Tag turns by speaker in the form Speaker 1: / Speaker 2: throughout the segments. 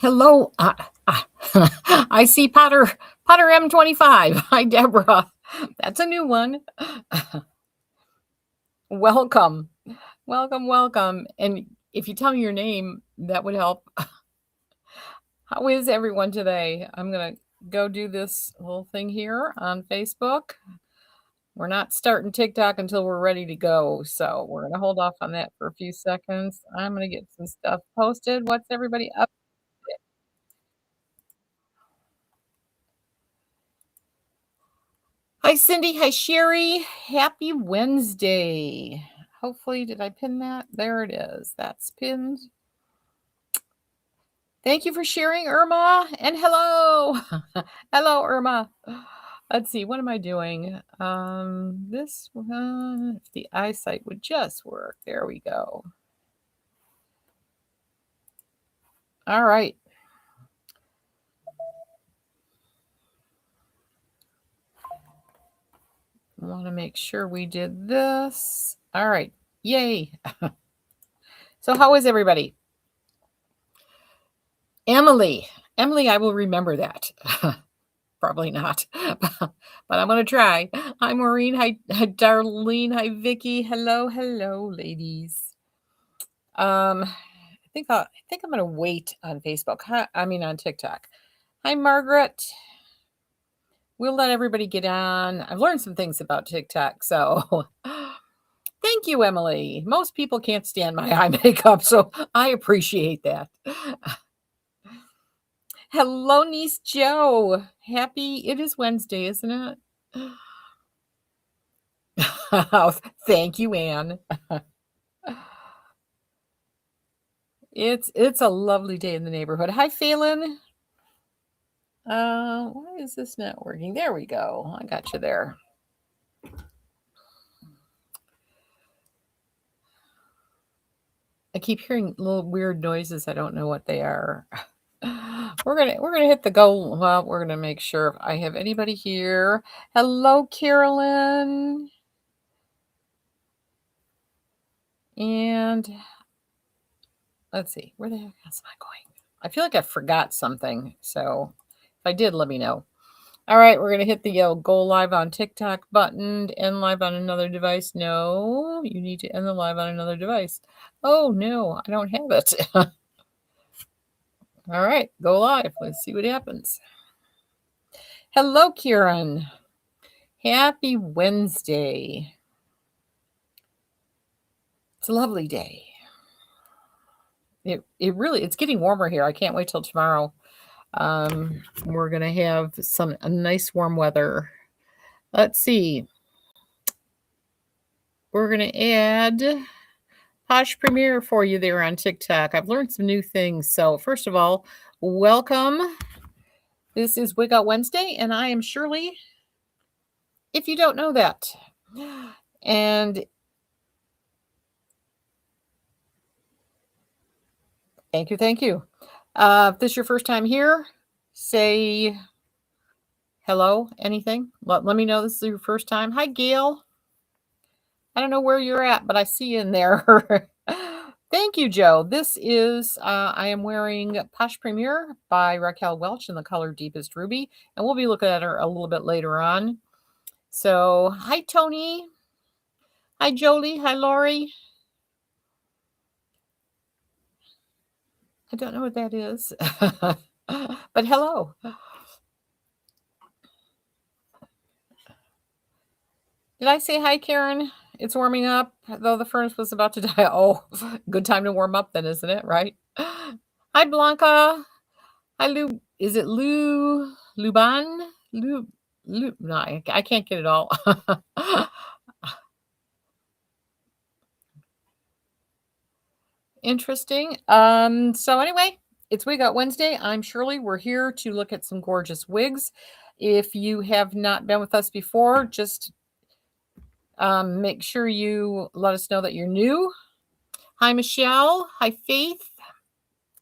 Speaker 1: Hello. I see Potter M25. Hi, Deborah. That's a new one. Welcome. Welcome. And if you tell me your name, that would help. How is everyone today? I'm going to go do this little thing here on Facebook. We're not starting TikTok until we're ready to go. So we're going to hold off on that for a few seconds. I'm going to get some stuff posted. What's everybody up? Hi, Cindy. Hi, Sherry. Happy Wednesday. Hopefully, did I pin that? There it is. That's pinned. Thank you for sharing, Irma. And hello. Hello, Irma. Let's see. What am I doing? This one, if the eyesight would just work. There we go. All right. I want to make sure we did this. All right. Yay. So how is everybody? Emily, I will remember that. Probably not, but I'm going to try. Hi, Maureen. Hi, Darlene. Hi, Vicky. Hello, ladies. I think I'm going to wait on Facebook. On TikTok. Hi, Margaret. We'll let everybody get on. I've learned some things about TikTok, so thank you, Emily. Most people can't stand my eye makeup, so I appreciate that. Hello, niece Joe. It is Wednesday, isn't it? Thank you, Anne. It's a lovely day in the neighborhood. Hi, Phelan. Why is this not working? There we go. I got you there. I keep hearing little weird noises. I don't know what they are. We're gonna hit the go. Well, we're gonna make sure if I have anybody here. Hello, Carolyn. And let's see, where the heck is I going? I feel like I forgot something. So if I did, let me know. All right, we're gonna hit the go live on TikTok button. End live on another device. No, you need to end the live on another device. Oh no, I don't have it. All right, go live. Let's see what happens. Hello, Kieran. Happy Wednesday. It's a lovely day. It's getting warmer here. I can't wait till tomorrow. We're gonna have a nice warm weather. Let's see. We're gonna add Posh Premiere for you there on TikTok. I've learned some new things. So first of all, welcome. This is Wig Out Wednesday, and I am Shirley. If you don't know that, and thank you. If this is your first time here, say hello, anything. Let me know this is your first time. Hi, Gail. I don't know where you're at, but I see you in there. Thank you, Joe. This is, I am wearing Posh Premiere by Raquel Welch in the color Deepest Ruby, and we'll be looking at her a little bit later on. So, hi, Tony. Hi, Jolie. Hi, Lori. I don't know what that is, but hello. Did I say hi, Karen? It's warming up, though the furnace was about to die. Oh, good time to warm up then, isn't it? Right? Hi, Blanca. Hi, Lou. Is it Luban? No, I can't get it all. Interesting. So anyway, it's Wig Out Wednesday. I'm Shirley. We're here to look at some gorgeous wigs. If you have not been with us before, just make sure you let us know that you're new. Hi, Michelle. Hi, Faith.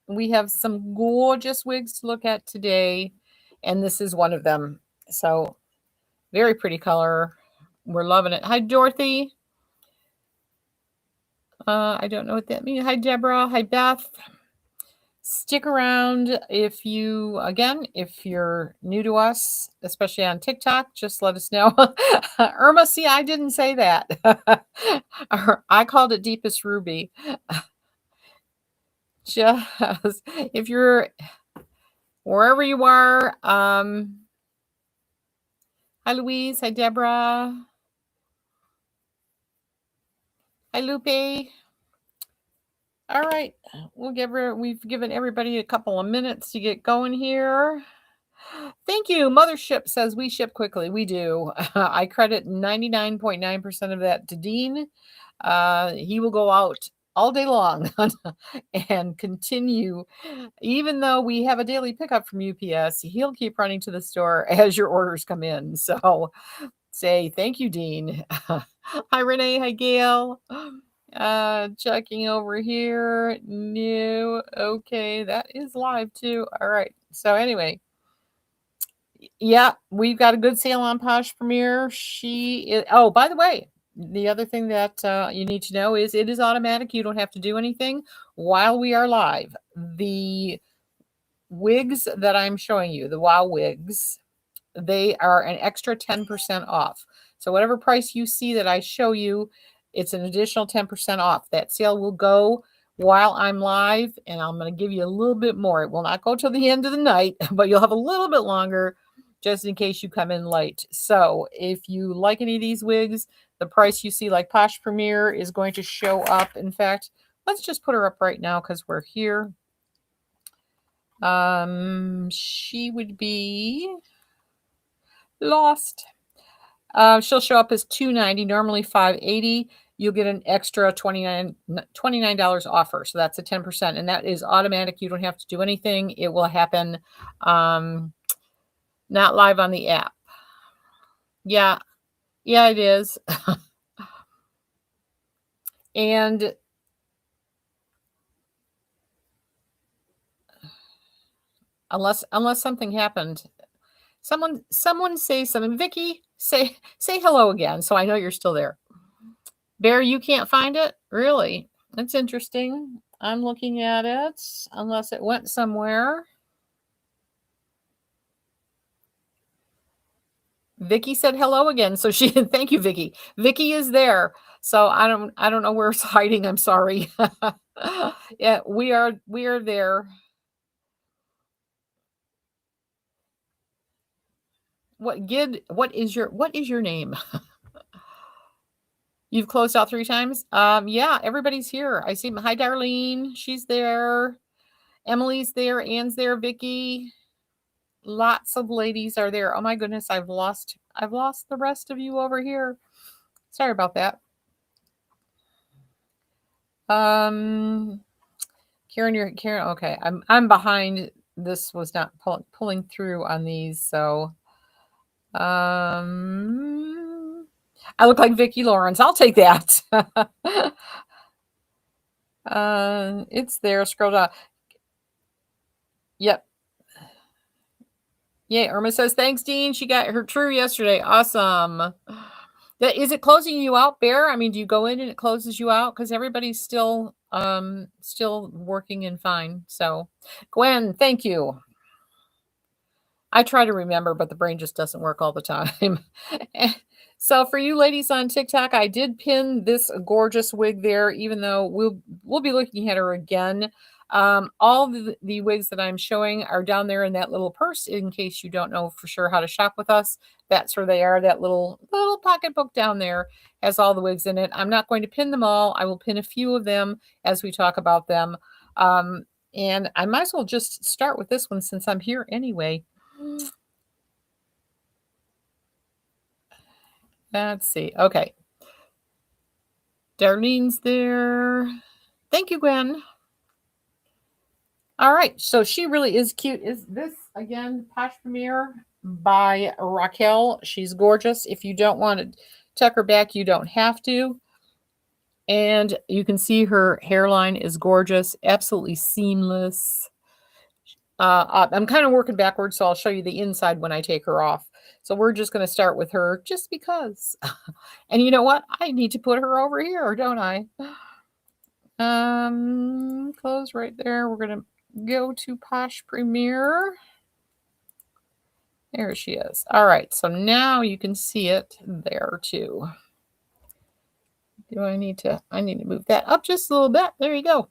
Speaker 1: We have some gorgeous wigs to look at today, and this is one of them. So very pretty color. We're loving it. Hi, Dorothy. I don't know what that means. Hi, Deborah. Hi, Beth. Stick around if if you're new to us, especially on TikTok, just let us know. Irma, see, I didn't say that. I called it Deepest Ruby. Just if you're wherever you are, hi Louise, hi Deborah, hi Lupe. All right, we've given everybody a couple of minutes to get going here. Thank you. Mothership says we ship quickly. We do. I credit 99.9% of that to Dean. He will go out all day long and continue. Even though we have a daily pickup from UPS, he'll keep running to the store as your orders come in. So say thank you, Dean. Hi, Renee. Hi, Gail. Checking over here. New. Okay, that is live too. All right. So anyway, yeah, we've got a good sale on Posh Premier. Oh, by the way, the other thing that you need to know is it is automatic. You don't have to do anything while we are live. The wigs that I'm showing you, the Wow wigs, they are an extra 10% off. So whatever price you see that I show you, it's an additional 10% off. That sale will go while I'm live, and I'm going to give you a little bit more. It will not go till the end of the night, but you'll have a little bit longer just in case you come in late. So if you like any of these wigs, the price you see like Posh Premier is going to show up. In fact, let's just put her up right now because we're here. She would be lost. She'll show up as $290, normally $580. You'll get an extra $29 offer. So that's a 10%. And that is automatic. You don't have to do anything. It will happen not live on the app. Yeah. Yeah, it is. And unless something happened, someone say something. Vicky, say hello again so I know you're still there. Bear, you can't find it? Really? That's interesting. I'm looking at it, unless it went somewhere. Vicky said hello again. So she thank you, Vicky. Vicky is there. So I don't know where it's hiding. I'm sorry. Yeah, we are there. What is your name? You've closed out 3 times? Yeah, everybody's here. I see hi Darlene. She's there. Emily's there. Anne's there. Vicky. Lots of ladies are there. Oh my goodness, I've lost the rest of you over here. Sorry about that. Karen, Karen. Okay, I'm behind. This was not pulling through on these, so I look like Vicki Lawrence. I'll take that. It's there. Scroll down. Yep. Yay, Irma says, thanks, Dean. She got her true yesterday. Awesome. Is it closing you out, Bear? I mean, do you go in and it closes you out? Because everybody's still working and fine. So, Gwen, thank you. I try to remember, but the brain just doesn't work all the time. So for you ladies on TikTok, I did pin this gorgeous wig there, even though we'll be looking at her again. All the wigs that I'm showing are down there in that little purse in case you don't know for sure how to shop with us. That's where they are. That little pocketbook down there has all the wigs in it. I'm not going to pin them all. I will pin a few of them as we talk about them. And I might as well just start with this one since I'm here anyway. Let's see. Okay. Darlene's there. Thank you, Gwen. All right. So she really is cute. Is this, again, Posh Premier by Raquel. She's gorgeous. If you don't want to tuck her back, you don't have to. And you can see her hairline is gorgeous. Absolutely seamless. I'm kind of working backwards, so I'll show you the inside when I take her off. So we're just going to start with her just because. And you know what? I need to put her over here, don't I? Close right there. We're going to go to Posh Premiere. There she is. All right, so now you can see it there too. I need to move that up just a little bit. There you go.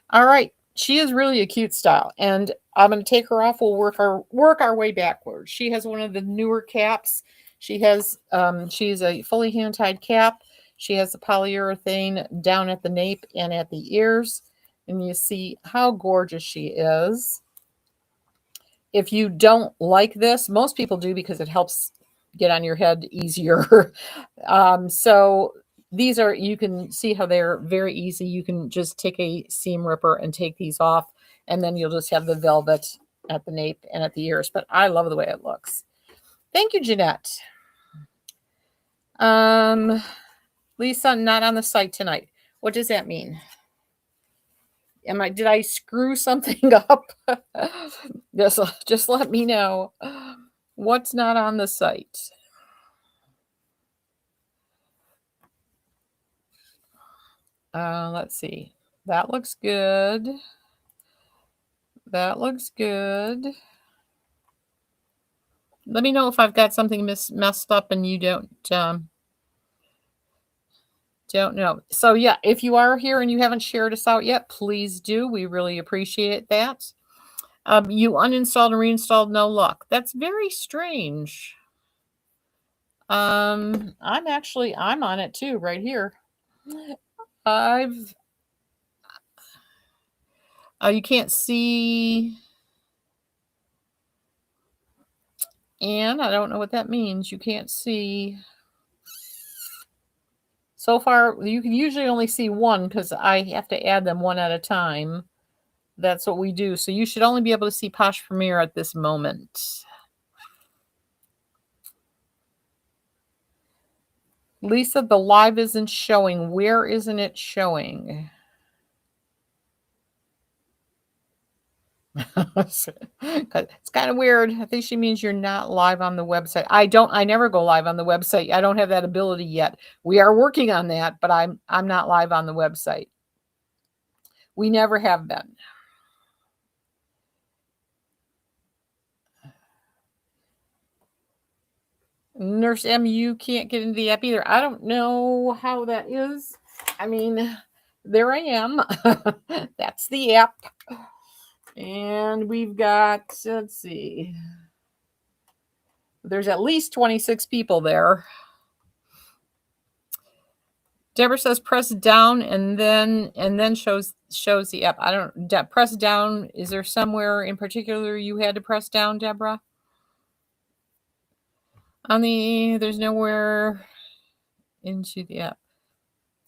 Speaker 1: All right. She is really a cute style, and I'm going to take her off. We'll work our way backwards. She has one of the newer caps. She's a fully hand-tied cap. She has the polyurethane down at the nape and at the ears, and you see how gorgeous she is. If you don't like this, most people do because it helps get on your head easier. So these are, you can see how they're very easy. You can just take a seam ripper and take these off, and then you'll just have the velvet at the nape and at the ears. But I love the way it looks. Thank you, Jeanette. Lisa, not on the site tonight. What does that mean? Did I screw something up? Just let me know. What's not on the site? Let's see. That looks good. That looks good. Let me know if I've got something messed up and you don't know. So yeah, if you are here and you haven't shared us out yet, please do. We really appreciate that. You uninstalled and reinstalled, no luck. That's very strange. I'm on it too, right here. You can't see, and I don't know what that means. You can't see. So far, you can usually only see one because I have to add them one at a time. That's what we do. So you should only be able to see Posh Premiere at this moment. Lisa, the live isn't showing. Where isn't it showing? It's kind of weird. I think she means you're not live on the website. I never go live on the website. I don't have that ability yet. We are working on that, but I'm not live on the website. We never have been. Nurse M, you can't get into the app either. I don't know how that is. I mean, there I am. That's the app. And we've got, let's see. There's at least 26 people there. Deborah says press down and then shows the app. I don't press down. Is there somewhere in particular you had to press down, Deborah? There's nowhere into the app.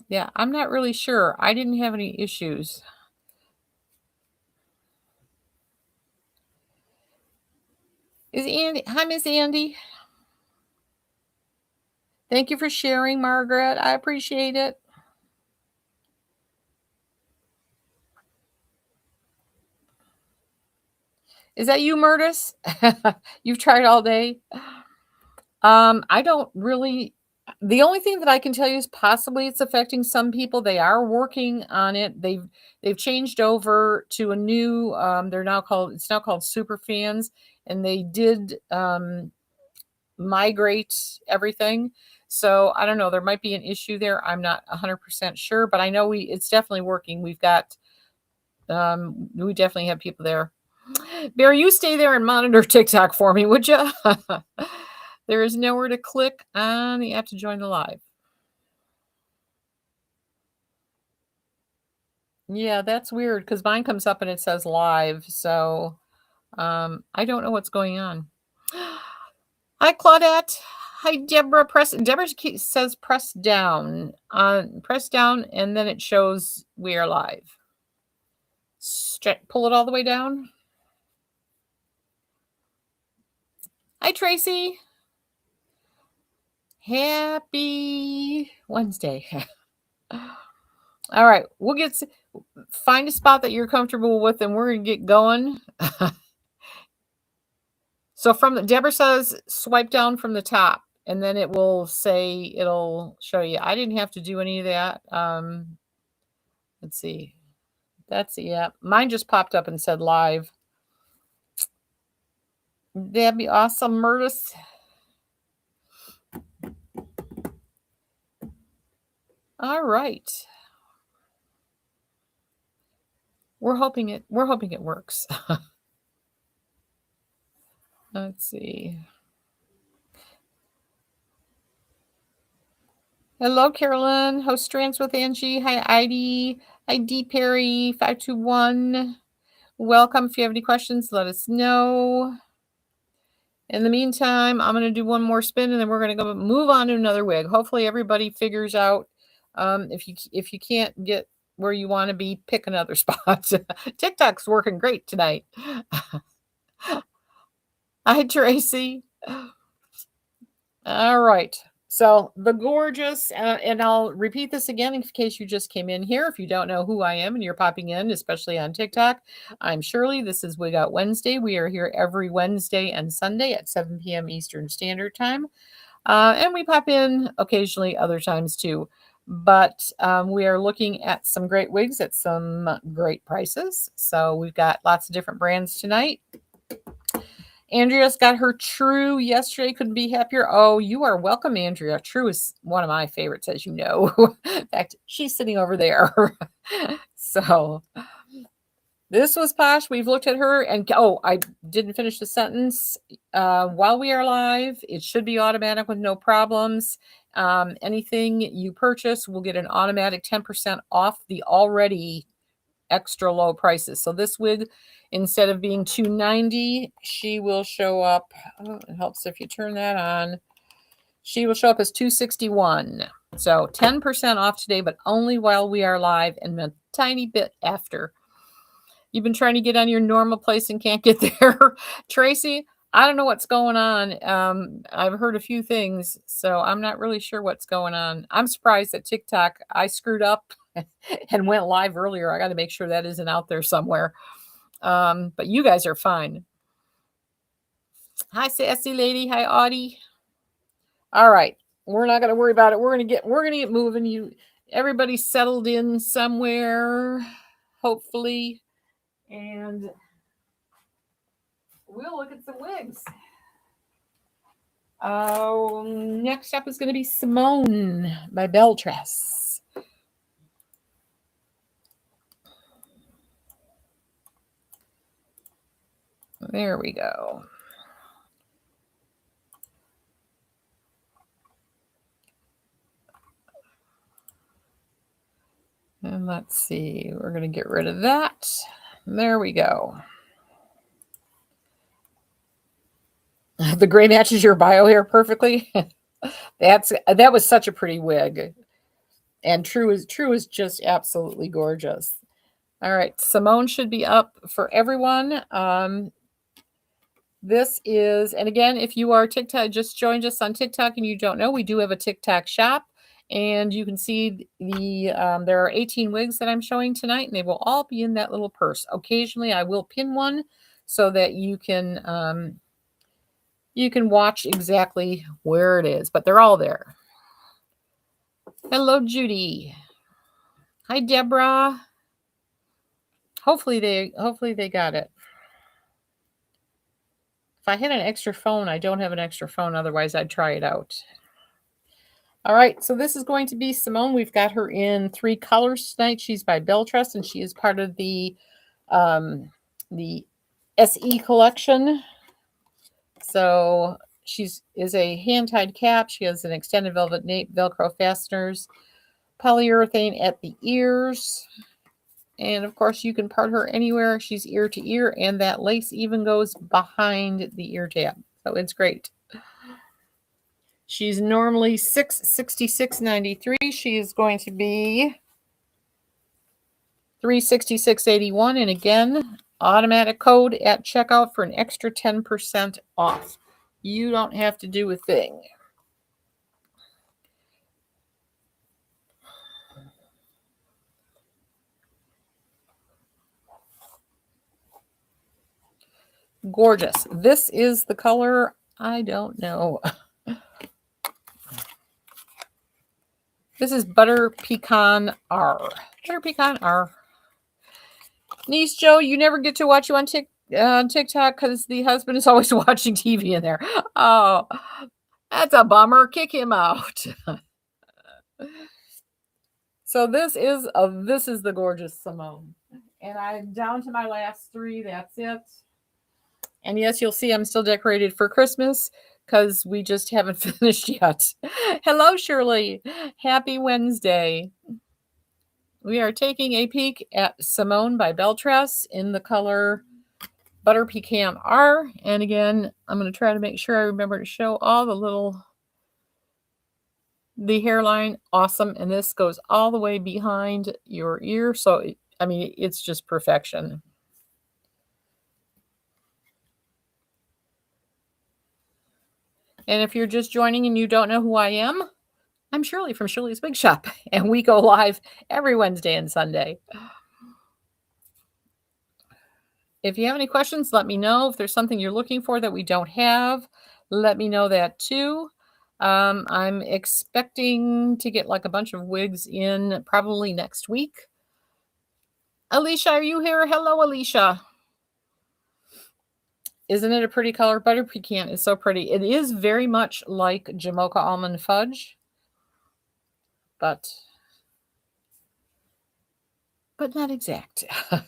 Speaker 1: Yeah, I'm not really sure. I didn't have any issues. Is Andy? Hi, Miss Andy. Thank you for sharing, Margaret. I appreciate it. Is that you, Murtis? You've tried all day. I don't really. The only thing that I can tell you is possibly it's affecting some people. They are working on it. They've changed over to a new. It's now called Superfans, and they did migrate everything. So I don't know. There might be an issue there. I'm not 100% sure, but I know it's definitely working. We definitely have people there. Barry, you stay there and monitor TikTok for me, would you? There is nowhere to click on the app to join the live. Yeah, that's weird because mine comes up and it says live. So I don't know what's going on. Hi, Claudette. Hi, Deborah. Deborah says press down. Press down and then it shows we are live. Pull it all the way down. Hi, Tracy. Happy Wednesday. All right, find a spot that you're comfortable with, and we're gonna get going. So Deborah says swipe down from the top, and then it'll show you. I didn't have to do any of that. Let's see. That's, yeah. Mine just popped up and said live. That'd be awesome, Murtis. All right. We're hoping it works. Let's see. Hello, Carolyn. Host Strands with Angie. Hi, ID. Hi, D Perry 521. Welcome. If you have any questions, let us know. In the meantime, I'm going to do one more spin, and then we're going to go move on to another wig. Hopefully, everybody figures out if you can't get where you want to be, pick another spot. TikTok's working great tonight. Hi, Tracy. All right. So the gorgeous, and I'll repeat this again in case you just came in here. If you don't know who I am and you're popping in, especially on TikTok, I'm Shirley. This is Wig Out Wednesday. We are here every Wednesday and Sunday at 7 p.m. Eastern Standard Time. And we pop in occasionally other times too. But we are looking at some great wigs at some great prices. So we've got lots of different brands tonight. Andrea's got her True yesterday. Couldn't be happier. Oh, you are welcome, Andrea. True is one of my favorites, as you know. In fact, she's sitting over there. So this was posh. We've looked at her, and oh, I didn't finish the sentence. While we are live, it should be automatic with no problems. Anything you purchase will get an automatic 10% off the already extra low prices. So this wig, instead of being $290, she will show up. Oh, it helps if you turn that on. She will show up as $261. So 10% off today, but only while we are live and a tiny bit after. You've been trying to get on your normal place and can't get there. Tracy, I don't know what's going on. I've heard a few things, so I'm not really sure what's going on. I'm surprised that TikTok, I screwed up and went live earlier. I got to make sure that isn't out there somewhere. But you guys are fine. Hi, sassy lady. Hi, Audie. All right. We're not going to worry about it. We're going to get moving. Everybody's settled in somewhere, hopefully. And we'll look at some wigs. Next up is going to be Simone by Beltress. There we go. And let's see, we're going to get rid of that. There we go. The gray matches your bio hair perfectly. That was such a pretty wig. And True is just absolutely gorgeous. All right, Simone should be up for everyone. This is, and again, if you are TikTok, just joined us on TikTok and you don't know, we do have a TikTok shop. And you can see there are 18 wigs that I'm showing tonight, and they will all be in that little purse. Occasionally, I will pin one so that you can watch exactly where it is, but they're all there. Hello, Judy. Hi, Deborah. Hopefully they got it. If I had an extra phone, I don't have an extra phone. Otherwise, I'd try it out. All right, so this is going to be Simone. We've got her in 3 colors tonight. She's by Beltress, and she is part of the SE collection. So is a hand-tied cap. She has an extended velvet nape, Velcro fasteners, polyurethane at the ears. And of course, you can part her anywhere. She's ear to ear, and that lace even goes behind the ear tab. So it's great. She's normally $666.93. She is going to be $366.81. And again, automatic code at checkout for an extra 10% off. You don't have to do a thing. Gorgeous. This is the color, I don't know. This is Butter Pecan R. Butter Pecan R. Niece Joe, you never get to watch you on TikTok because the husband is always watching TV in there. Oh, that's a bummer. Kick him out. So this is the gorgeous Simone, and I'm down to my last three. That's it. And yes, you'll see I'm still decorated for Christmas because we just haven't finished yet. Hello, Shirley. Happy Wednesday. We are taking a peek at Simone by Beltress in the color Butter Pecan R. And again, I'm going to try to make sure I remember to show all the hairline. Awesome. And this goes all the way behind your ear. So, I mean, it's just perfection. And if you're just joining and you don't know who I am, I'm Shirley from Shirley's Wig Shop, and we go live every Wednesday and Sunday. If you have any questions, let me know. If there's something you're looking for that we don't have, let me know that too. I'm expecting to get like a bunch of wigs in probably next week. Alicia, are you here? Hello, Alicia. Isn't it a pretty color? Butter Pecan is so pretty. It is very much like Jamocha Almond Fudge, but not exact. All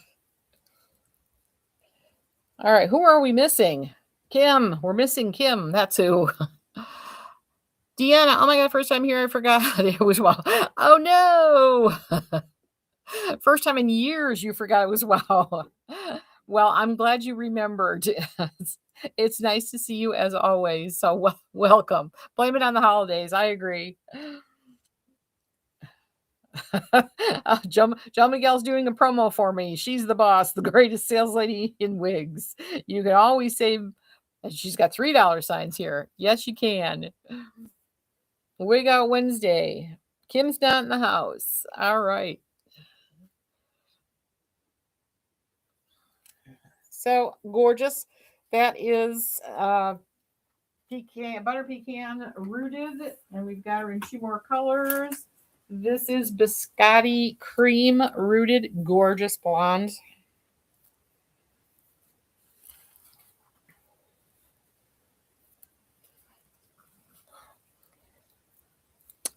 Speaker 1: right, who are we missing? Kim. We're missing Kim. That's who. Deanna. Oh my God, first time here. I forgot. It was wow. Oh no. First time in years you forgot it was wow. Well, I'm glad you remembered. It's nice to see you as always. So welcome. Blame it on the holidays. I agree. Joe Miguel's doing a promo for me. She's the boss, the greatest sales lady in wigs. You can always save. She's got $3 signs here. Yes, you can. Wig Out Wednesday. Kim's not in the house. All right. So gorgeous. That is butter pecan rooted, and we've got her in two more colors. This is biscotti cream rooted, gorgeous blonde.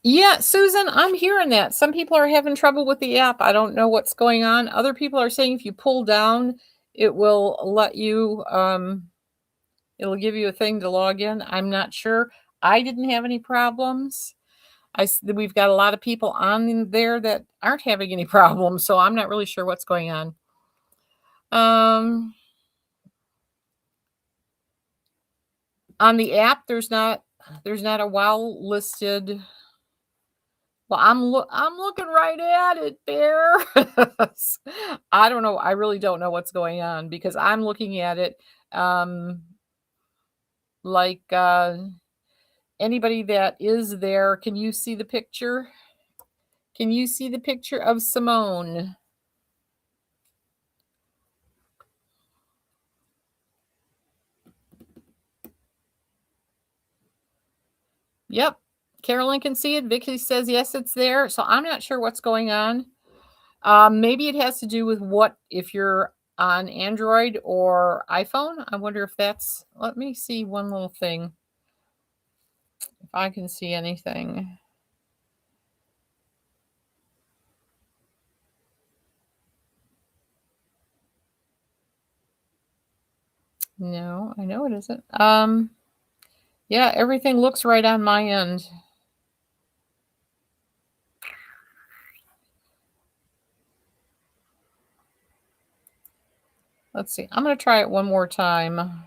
Speaker 1: Yeah, Susan, I'm hearing that. Some people are having trouble with the app. I don't know what's going on. Other people are saying if you pull down, it will let you, it'll give you a thing to log in. I'm not sure. I didn't have any problems. We've got a lot of people on there that aren't having any problems, so I'm not really sure what's going on. On the app, there's not a WoW listed. Well, I'm looking right at it, Bear. I don't know. I really don't know what's going on because I'm looking at it like anybody that is there. Can you see the picture? Can you see the picture of Simone? Yep. Carolyn can see it. Vicky says yes, it's there. So I'm not sure what's going on. Maybe it has to do with if you're on Android or iPhone. I wonder if that's. Let me see one little thing. If I can see anything. No, I know it isn't. Yeah, everything looks right on my end. Let's see. I'm going to try it one more time.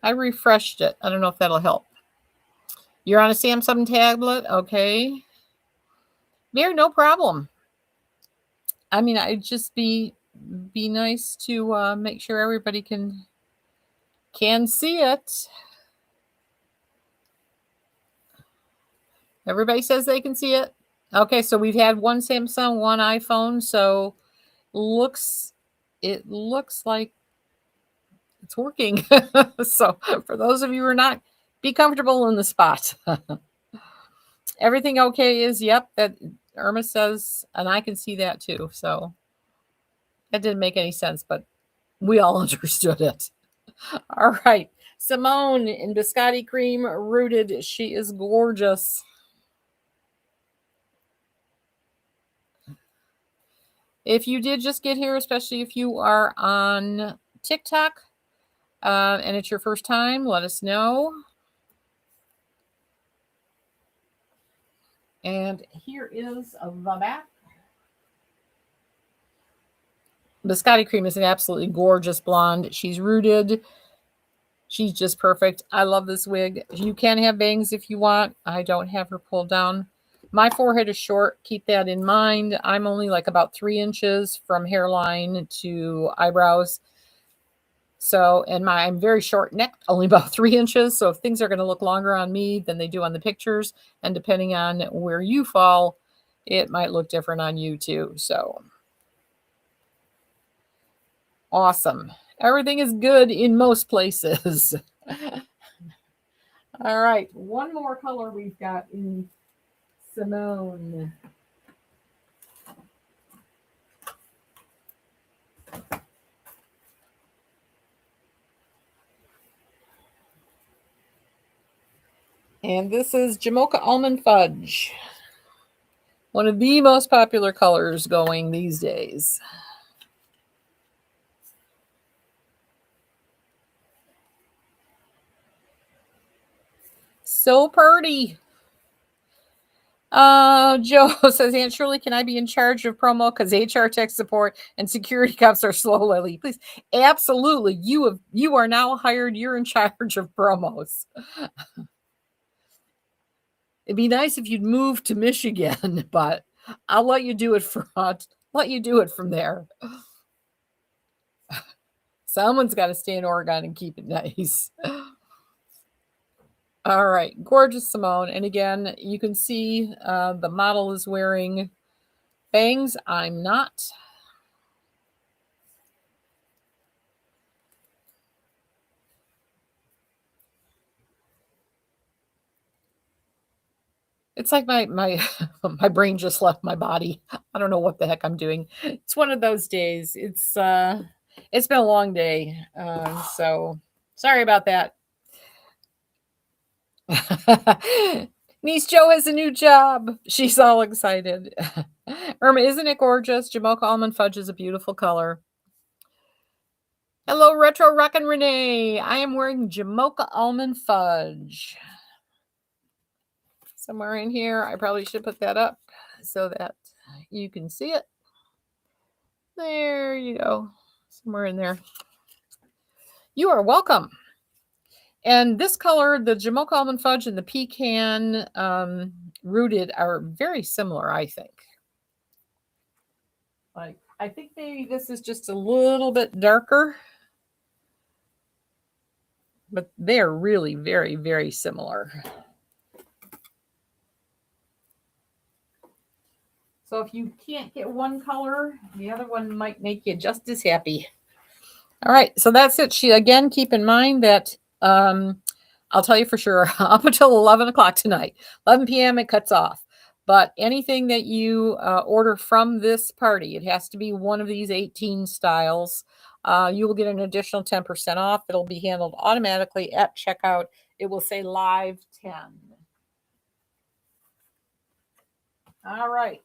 Speaker 1: I refreshed it. I don't know if that'll help. You're on a Samsung tablet? Okay. Yeah, no problem. I mean, I'd just be nice to make sure everybody can see it. Everybody says they can see it. Okay, so we've had one Samsung, one iPhone, so it looks like it's working. So for those of you who are not, be comfortable in the spot. Everything okay is, yep, that Irma says, and I can see that too. So that didn't make any sense, but we all understood it. All right. Simone in biscotti cream rooted. She is gorgeous. If you did just get here, especially if you are on TikTok and it's your first time, let us know. And here is the back. Biscotti cream is an absolutely gorgeous blonde. She's rooted. She's just perfect. I love this wig. You can have bangs if you want. I don't have her pulled down. My forehead is short. Keep that in mind. I'm only like about 3 inches from hairline to eyebrows. So, and I'm very short necked, only about 3 inches. So if things are going to look longer on me than they do on the pictures, and depending on where you fall, it might look different on you too. So awesome. Everything is good in most places. All right. One more color we've got in Simone. And this is Jamocha Almond Fudge. One of the most popular colors going these days. So pretty. Joe says, Aunt Shirley, can I be in charge of promo? Because HR tech support and security cops are slow, Lily. Please. Absolutely. You are now hired. You're in charge of promos. It'd be nice if you'd move to Michigan, but I'll let you do it from there. Someone's got to stay in Oregon and keep it nice. All right, gorgeous Simone. And again, you can see the model is wearing bangs. I'm not. It's like my my brain just left my body. I don't know what the heck I'm doing. It's one of those days. It's been a long day. So sorry about that. Niece Joe has a new job. She's all excited. Irma, isn't it gorgeous? Jamocha Almond Fudge is a beautiful color. Hello, Retro Rockin' Renee. I am wearing Jamocha Almond Fudge. Somewhere in here, I probably should put that up so that you can see it. There you go. Somewhere in there. You are welcome. And this color, the Jamocha Almond Fudge and the Pecan Rooted are very similar, I think. Like, I think maybe this is just a little bit darker. But they're really very, very similar. So if you can't get one color, the other one might make you just as happy. All right, so that's it. Again, keep in mind that I'll tell you for sure, up until 11 o'clock tonight, 11 p.m. it cuts off. But anything that you order from this party, it has to be one of these 18 styles. You will get an additional 10% off. It'll be handled automatically at checkout. It will say live 10. All right.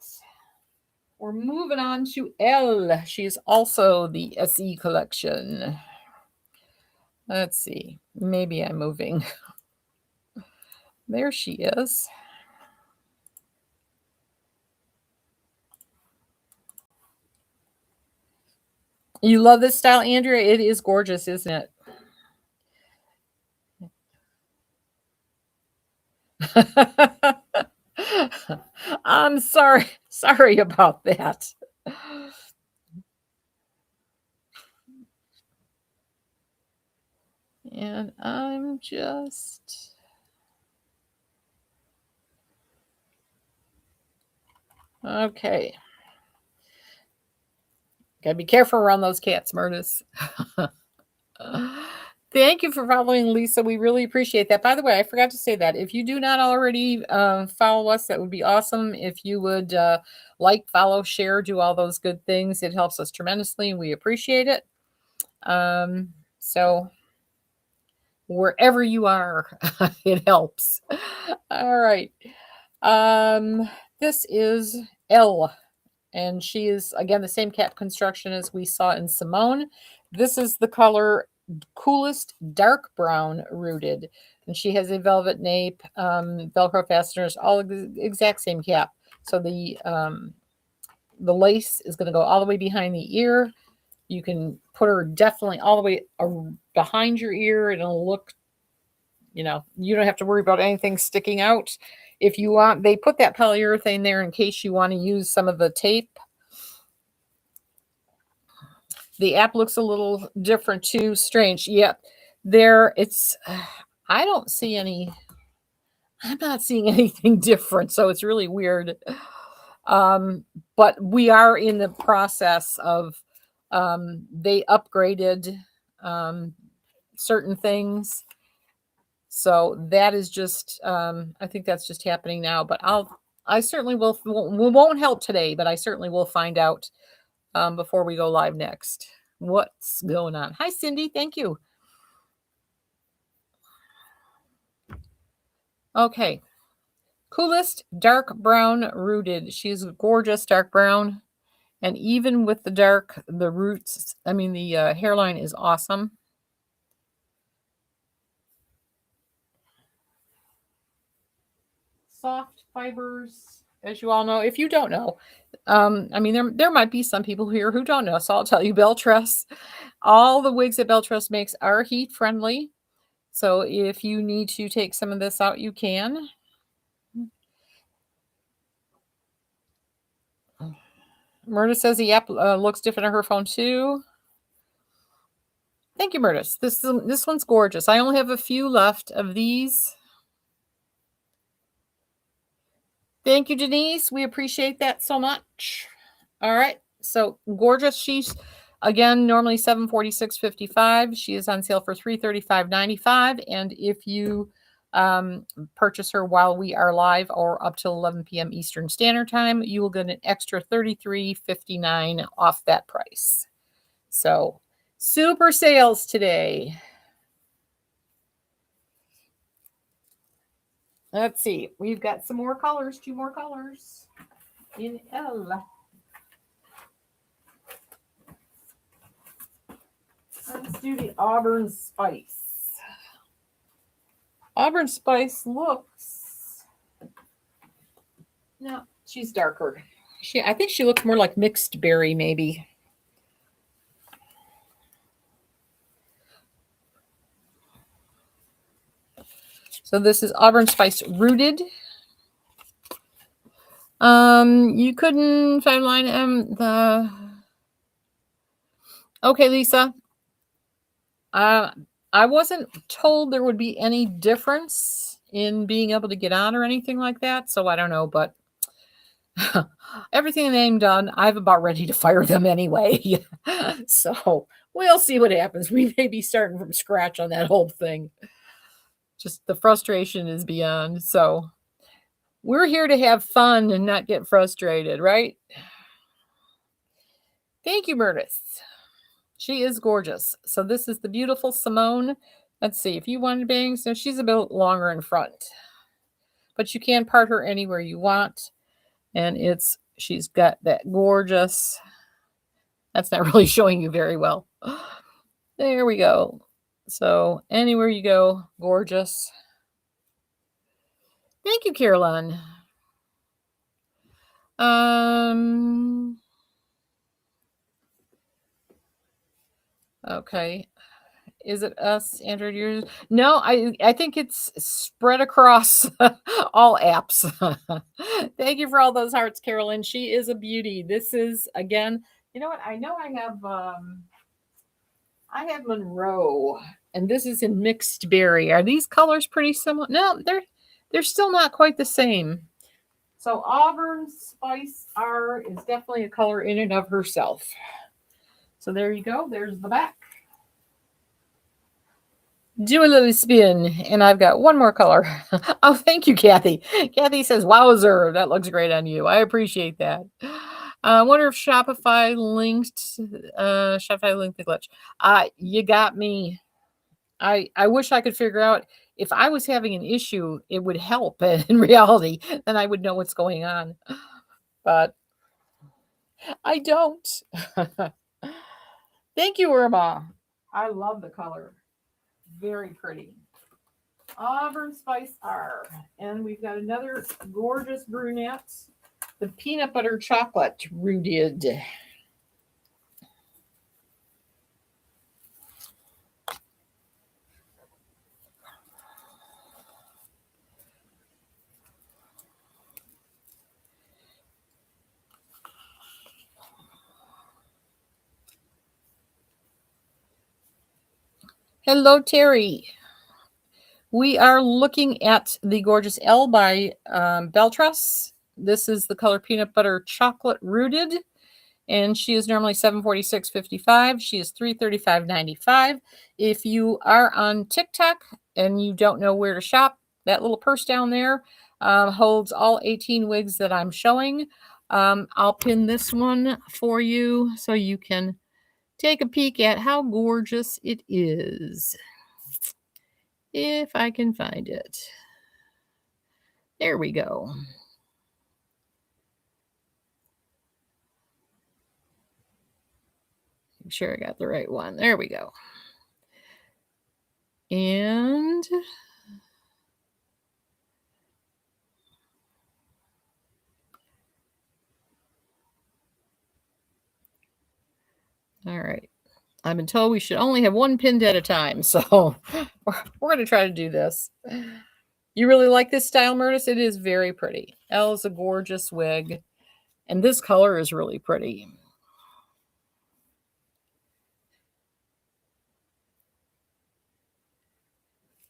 Speaker 1: We're moving on to Elle. She's also the SE collection. Let's see. Maybe I'm moving. There she is. You love this style, Andrea? It is gorgeous, isn't it? I'm sorry. Sorry about that. And I'm just... Okay. Gotta be careful around those cats, Murtis. Thank you for following, Lisa. We really appreciate that. By the way, I forgot to say that. If you do not already follow us, that would be awesome. If you would like, follow, share, do all those good things, it helps us tremendously, and we appreciate it. So wherever you are, it helps. All right. This is Elle, and she is again the same cap construction as we saw in Simone. This is the color Coolest Dark Brown Rooted, and she has a velvet nape, Velcro fasteners, all exact same cap. So the lace is going to go all the way behind the ear. You can put her definitely all the way behind your ear, and it'll look, you don't have to worry about anything sticking out. If you want, they put that polyurethane there in case you want to use some of the tape. The app looks a little different too. Strange. Yep. I don't see any. I'm not seeing anything different, so it's really weird. But we are in the process of, they upgraded certain things. So that is just, I think that's just happening now. But I certainly will. We won't help today, but I certainly will find out before we go live next. What's going on? Hi, Cindy. Thank you. Okay. Coolest Dark Brown Rooted. She's gorgeous dark brown. And even with the roots, the hairline is awesome. Soft fibers, as you all know. If you don't know, there might be some people here who don't know, so I'll tell you, Beltress. All the wigs that Beltress makes are heat friendly. So if you need to take some of this out, you can. Murda says the app looks different on her phone too. Thank you, Murda. This one's gorgeous. I only have a few left of these. Thank you, Denise. We appreciate that so much. All right. So gorgeous. She's again normally $746.55. She is on sale for $335.95. And if you purchase her while we are live or up till 11 p.m. Eastern Standard Time, you will get an extra $33.59 off that price. So super sales today. Let's see. We've got some more colors, 2 more colors in L. Let's do the Auburn Spice. Auburn Spice looks... No, she's darker. I think she looks more like mixed berry, maybe. So this is Auburn Spice Rooted. You couldn't find line M. Okay, Lisa. I wasn't told there would be any difference in being able to get on or anything like that, so I don't know, but everything they've done, I'm about ready to fire them anyway. So we'll see what happens. We may be starting from scratch on that whole thing. Just the frustration is beyond. So we're here to have fun and not get frustrated, right? Thank you, Murtis. She is gorgeous. So this is the beautiful Simone. Let's see. If you wanted bangs, so she's a bit longer in front. But you can part her anywhere you want. And she's got that gorgeous... That's not really showing you very well. There we go. So anywhere you go, gorgeous. Thank you, Caroline. Okay. Is it us, Android users? No, I think it's spread across all apps. Thank you for all those hearts, Carolyn. She is a beauty. This is, again, you know what? I know I have Monroe, and this is in mixed berry. Are these colors pretty similar? No, they're still not quite the same. So Auburn Spice R is definitely a color in and of herself. So there you go. There's the back. Do a little spin, and I've got one more color. Oh, thank you, Kathy. Kathy says, "Wowzer, that looks great on you." I appreciate that. I wonder if Shopify linked the glitch. You got me. I wish I could figure out if I was having an issue, it would help. In reality, then I would know what's going on. But I don't. Thank you, Irma. I love the color. Very pretty. Auburn Spice R. And we've got another gorgeous brunette. The peanut butter chocolate rooted. Hello, Terry. We are looking at the gorgeous L by Beltrus. This is the color peanut butter chocolate rooted, and she is normally $746.55. She is $335.95. If you are on TikTok and you don't know where to shop, that little purse down there holds all 18 wigs that I'm showing. I'll pin this one for you so you can take a peek at how gorgeous it is. If I can find it. There we go. Make sure I got the right one. There we go. And all right. I've been told we should only have one pinned at a time, so we're going to try to do this. You really like this style, Murtis? It is very pretty. Elle is a gorgeous wig, and this color is really pretty.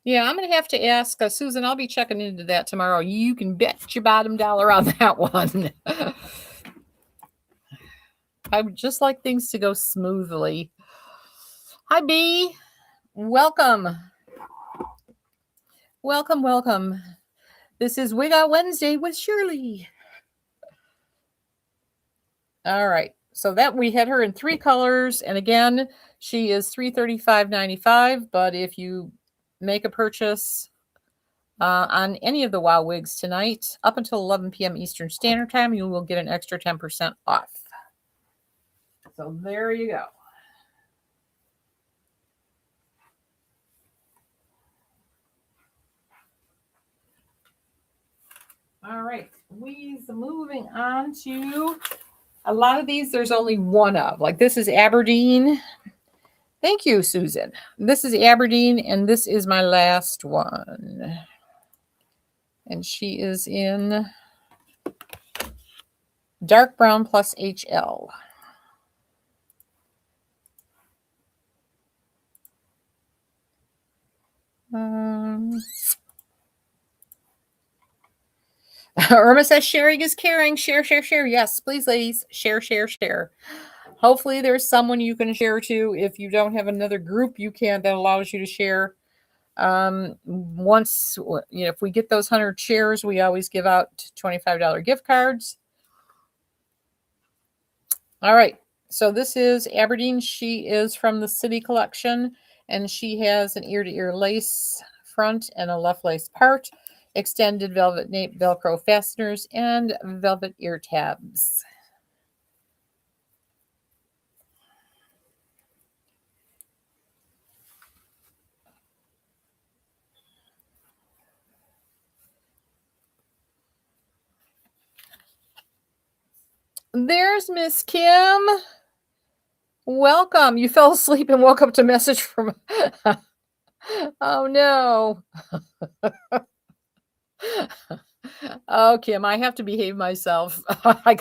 Speaker 1: Yeah, I'm going to have to ask Susan. I'll be checking into that tomorrow. You can bet your bottom dollar on that one. I would just like things to go smoothly. Hi, B. Welcome. Welcome, welcome. This is Wig Out Wednesday with Shirley. All right. So that we had her in 3 colors. And again, she is $335.95. But if you make a purchase on any of the WOW wigs tonight, up until 11 p.m. Eastern Standard Time, you will get an extra 10% off. So there you go. All right, we's moving on to a lot of these. There's only one of. Like this is Aberdeen. Thank you, Susan. This is Aberdeen, and this is my last one. And she is in dark brown plus HL. Irma says sharing is caring. Share, share, share. Yes, please, ladies. Share, share, share. Hopefully there's someone you can share to. If you don't have another group you can that allows you to share. Once, if we get those 100 shares, we always give out $25 gift cards. All right. So this is Aberdeen. She is from the City Collection, and she has an ear-to-ear lace front and a left lace part, extended velvet nape Velcro fasteners, and velvet ear tabs. There's Miss Kim. Welcome. You fell asleep and woke up to a message from... Oh, no. Oh, Kim, I have to behave myself. I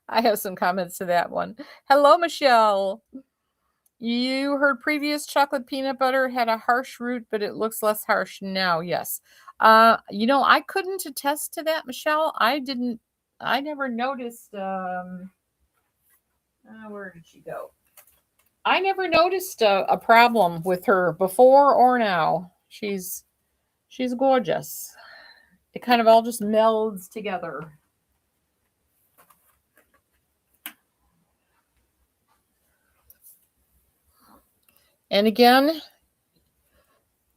Speaker 1: have some comments to that one. Hello, Michelle. You heard previous chocolate peanut butter had a harsh root, but it looks less harsh now. Yes. I couldn't attest to that, Michelle. I never noticed. Where did she go? I never noticed a problem with her before or now. She's gorgeous. It kind of all just melds together. And again,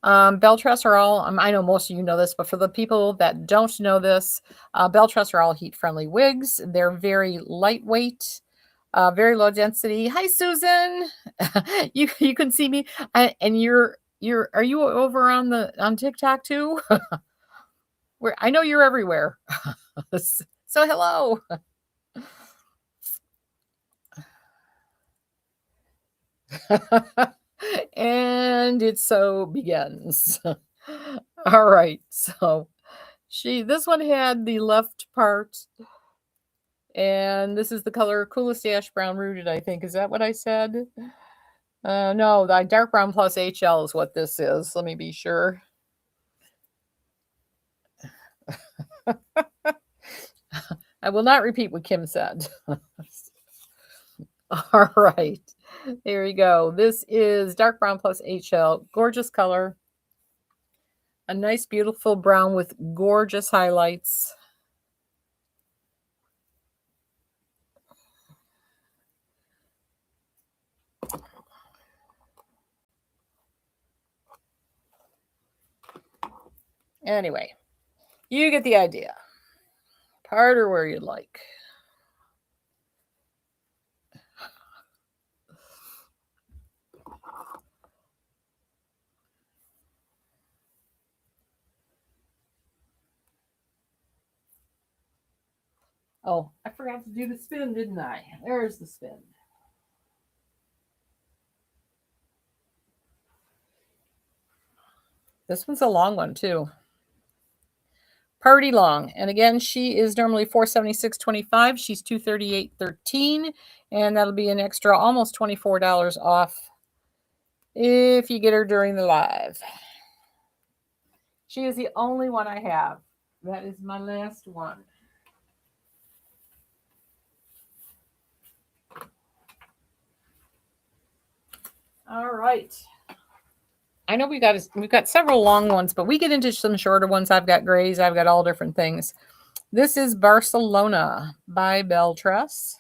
Speaker 1: bell truss are all, I know most of you know this, but for the people that don't know this, bell truss are all heat-friendly wigs. They're very lightweight, very low density. Hi, Susan. You can see me, and are you over on TikTok too? Where I know you're everywhere. So hello. And it so begins. All right, so this one had the left part, and this is the color Coolest Ash Brown Rooted, I think. Is that what I said? No, the dark brown plus HL is what this is. Let me be sure. I will not repeat what Kim said. All right, there we go. This is dark brown plus HL. Gorgeous color. A nice, beautiful brown with gorgeous highlights. Anyway, you get the idea. Part or where you'd like. Oh, I forgot to do the spin, didn't I? There's the spin. This one's a long one too. Party long. And again, she is normally $476.25. She's $238.13, and that'll be an extra almost $24 off if you get her during the live. She is the only one I have. That is my last one. All right. I know we've got several long ones, but we get into some shorter ones. I've got grays. I've got all different things. This is Barcelona by Bell Truss.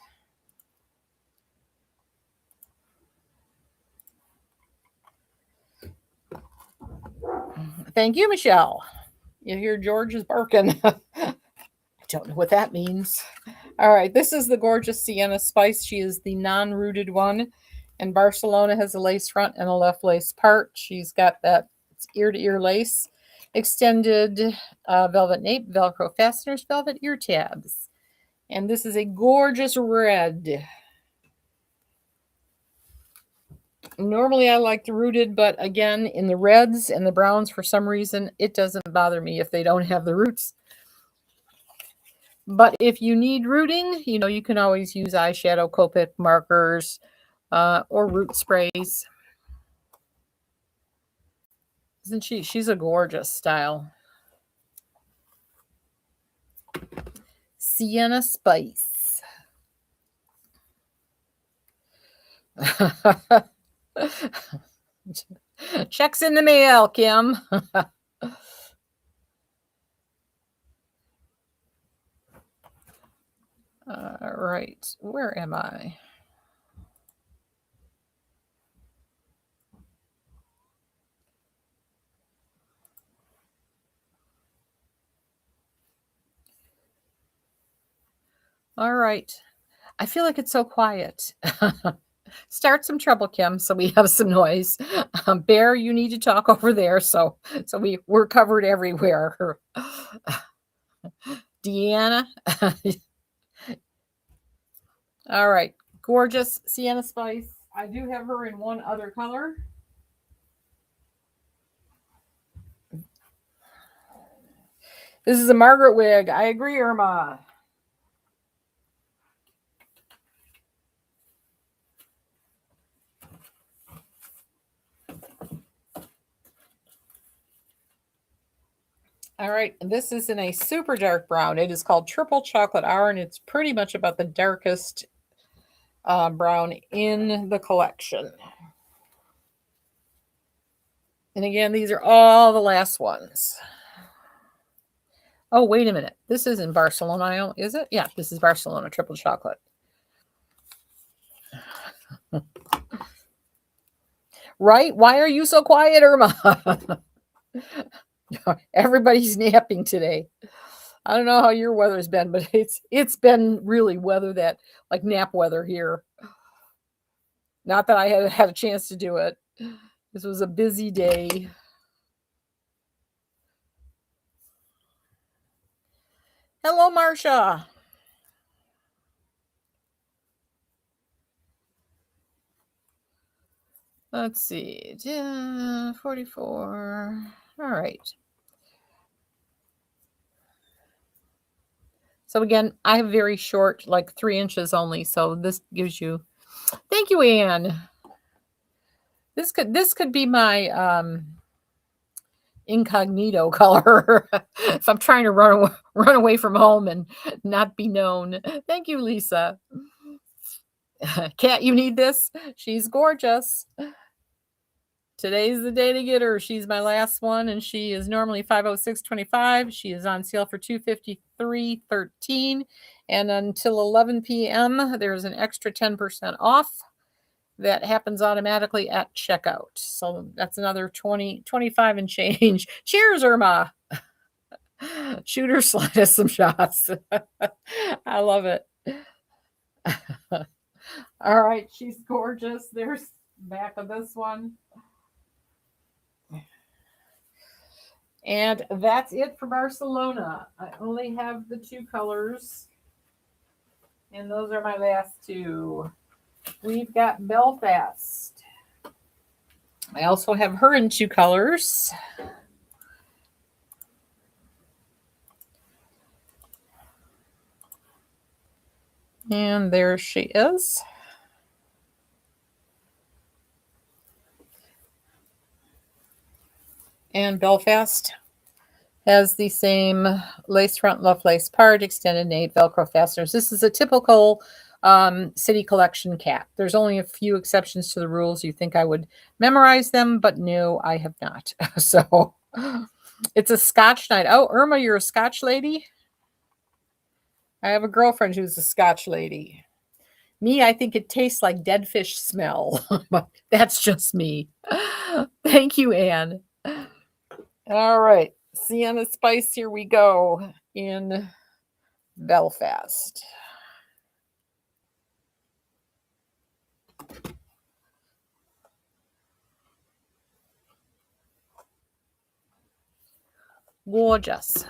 Speaker 1: Thank you, Michelle. You hear George is barking. I don't know what that means. All right, this is the gorgeous Sienna Spice. She is the non-rooted one. And Barcelona has a lace front and a left lace part. She's got that ear-to-ear lace, extended velvet nape, Velcro fasteners, velvet ear tabs. And this is a gorgeous red. Normally I like the rooted, but again, in the reds and the browns, for some reason, it doesn't bother me if they don't have the roots. But if you need rooting, you can always use eyeshadow, Copic markers, or root sprays. Isn't she? She's a gorgeous style. Sienna Spice. Checks in the mail, Kim. All right, where am I? All right. I feel like it's so quiet. Start some trouble, Kim, so we have some noise. Bear, you need to talk over there, so we're covered everywhere. Deanna. All right, gorgeous Sienna Spice. I do have her in one other color. This is a Margaret wig. I agree, Irma. All right, this is in a super dark brown. It is called Triple Chocolate Iron. It's pretty much about the darkest brown in the collection. And again, these are all the last ones. Oh, wait a minute. This isn't Barcelona, is it? Yeah, this is Barcelona triple chocolate. Right? Why are you so quiet, Irma? Everybody's napping today. I don't know how your weather's been, but it's been really weather that like nap weather here. Not that I had a chance to do it. This was a busy day. Hello, Marcia. Let's see. 44. All right. So again, I have very short, like 3 inches only. So this gives you. Thank you, Anne. This could be my incognito color if I'm trying to run away from home and not be known. Thank you, Lisa. Cat, you need this? She's gorgeous. Today's the day to get her. She's my last one, and she is normally $506.25. She is on sale for $253.13, and until 11 p.m. there's an extra 10% off. That happens automatically at checkout. So that's another 25 and change. Cheers, Irma. Shoot her, slide us some shots. I love it. All right, she's gorgeous. There's the back of this one. And that's it for Barcelona. I only have the 2 colors. And those are my last 2. We've got Belfast. I also have her in 2 colors. And there she is. And Belfast has the same lace front, luff lace part, extended nape, Velcro fasteners. This is a typical city collection cat. There's only a few exceptions to the rules. You think I would memorize them, but no, I have not. So it's a Scotch night. Oh, Irma, you're a Scotch lady? I have a girlfriend who's a Scotch lady. Me, I think it tastes like dead fish smell, but that's just me. Thank you, Anne. All right, Sienna Spice, here we go in Belfast. Gorgeous,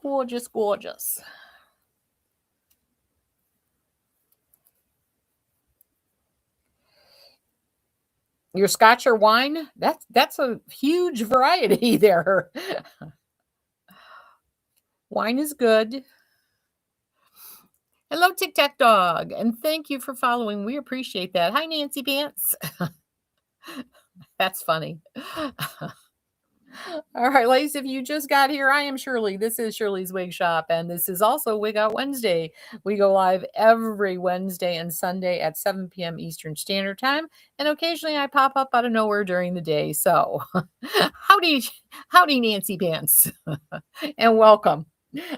Speaker 1: gorgeous, gorgeous. Your Scotch or wine? That's a huge variety there. Wine is good. Hello, Tic Tac Dog, and thank you for following. We appreciate that. Hi, Nancy Pants. That's funny. All right, ladies, if you just got here, I am Shirley. This is Shirley's Wig Shop, and this is also Wig Out Wednesday. We go live every Wednesday and Sunday at 7 p.m. Eastern Standard Time, and occasionally I pop up out of nowhere during the day. So, howdy, Nancy Pants, and welcome.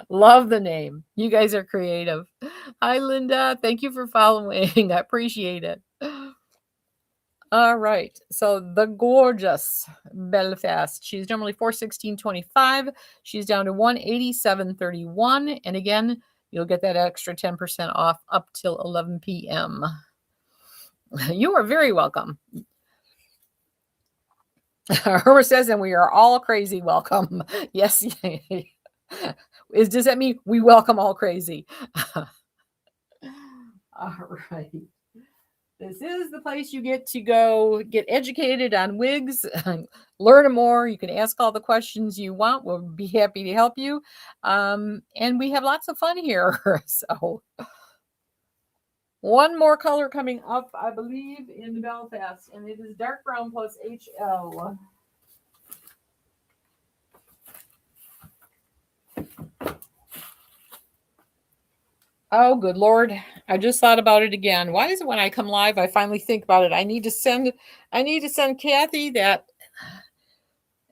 Speaker 1: Love the name. You guys are creative. Hi, Linda. Thank you for following. I appreciate it. All right. So the gorgeous Belfast. She's normally $416.25. She's down to $187.31. And again, you'll get that extra 10% off up till 11 p.m. You are very welcome. Herma says, and we are all crazy welcome. Yes. Does that mean we welcome all crazy? All right. This is the place you get to go get educated on wigs, learn more. You can ask all the questions you want. We'll be happy to help you. And we have lots of fun here. So one more color coming up, I believe, in Belfast, and it is dark brown plus HL. Oh, good Lord. I just thought about it again. Why is it when I come live, I finally think about it? I need to send Kathy that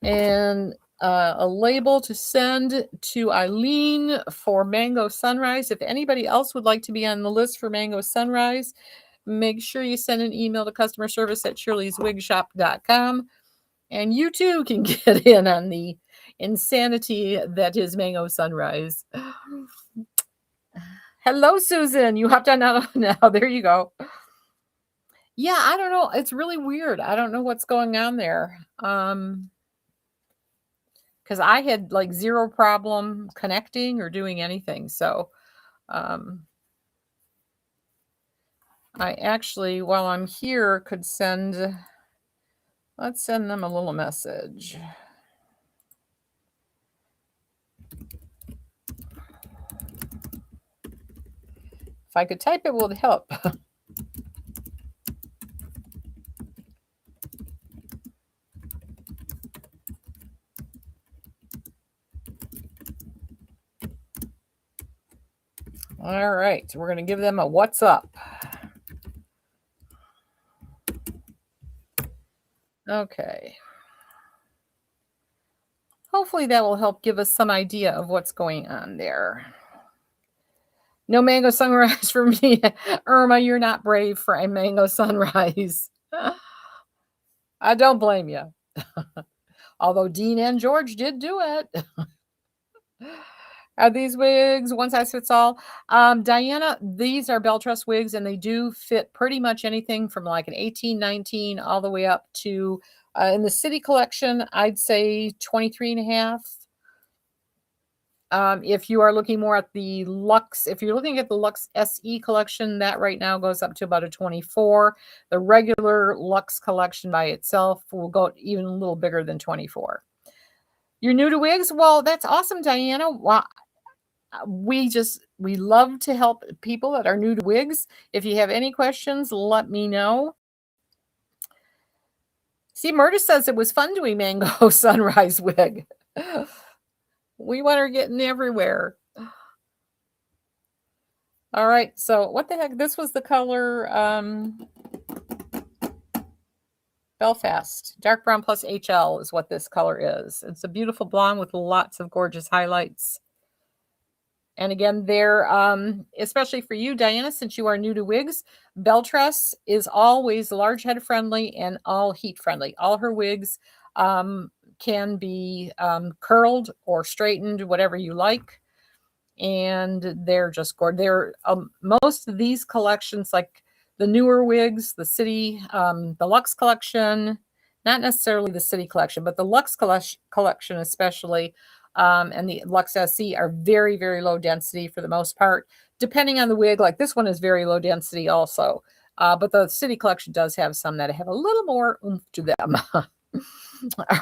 Speaker 1: And a label to send to Eileen for Mango Sunrise. If anybody else would like to be on the list for Mango Sunrise, make sure you send an email to customer service at shirleyswigshop.com. And you too can get in on the insanity that is Mango Sunrise. Hello, Susan. You hopped on now. There you go. Yeah, I don't know. It's really weird. I don't know what's going on there. Because I had like zero problem connecting or doing anything. So I actually, while I'm here, could send, let's send them a little message. If I could type, it would help. All right, we're going to give them a what's up. Okay. Hopefully that will help give us some idea of what's going on there. No Mango Sunrise for me. Irma, you're not brave for a Mango Sunrise. I don't blame you. Although Dean and George did do it. Are these wigs one size fits all? Diana, these are Belle Trust wigs, and they do fit pretty much anything from like an 18, 19, all the way up to, in the City collection, I'd say 23 and a half. If you are looking more at the Luxe, if you're looking at the Luxe SE collection, that right now goes up to about a 24. The regular Luxe collection by itself will go even a little bigger than 24. You're new to wigs? Well, that's awesome, Diana. Wow. We love to help people that are new to wigs. If you have any questions, let me know. See, Murda says it was fun doing Mango Sunrise wig. We want her getting everywhere. All right, so what the heck? This was the color Belfast. Dark brown plus HL is what this color is. It's a beautiful blonde with lots of gorgeous highlights. And again, they're, especially for you, Diana, since you are new to wigs, Belle Trust is always large head friendly and all heat friendly. All her wigs can be curled or straightened, whatever you like. And they're just gorgeous. They're most of these collections, like the newer wigs, the City, the Luxe collection, not necessarily the City collection, but the Luxe collection especially, and the Luxe SE are very, very low density for the most part. Depending on the wig, like this one is very low density also. But the City collection does have some that have a little more oomph to them.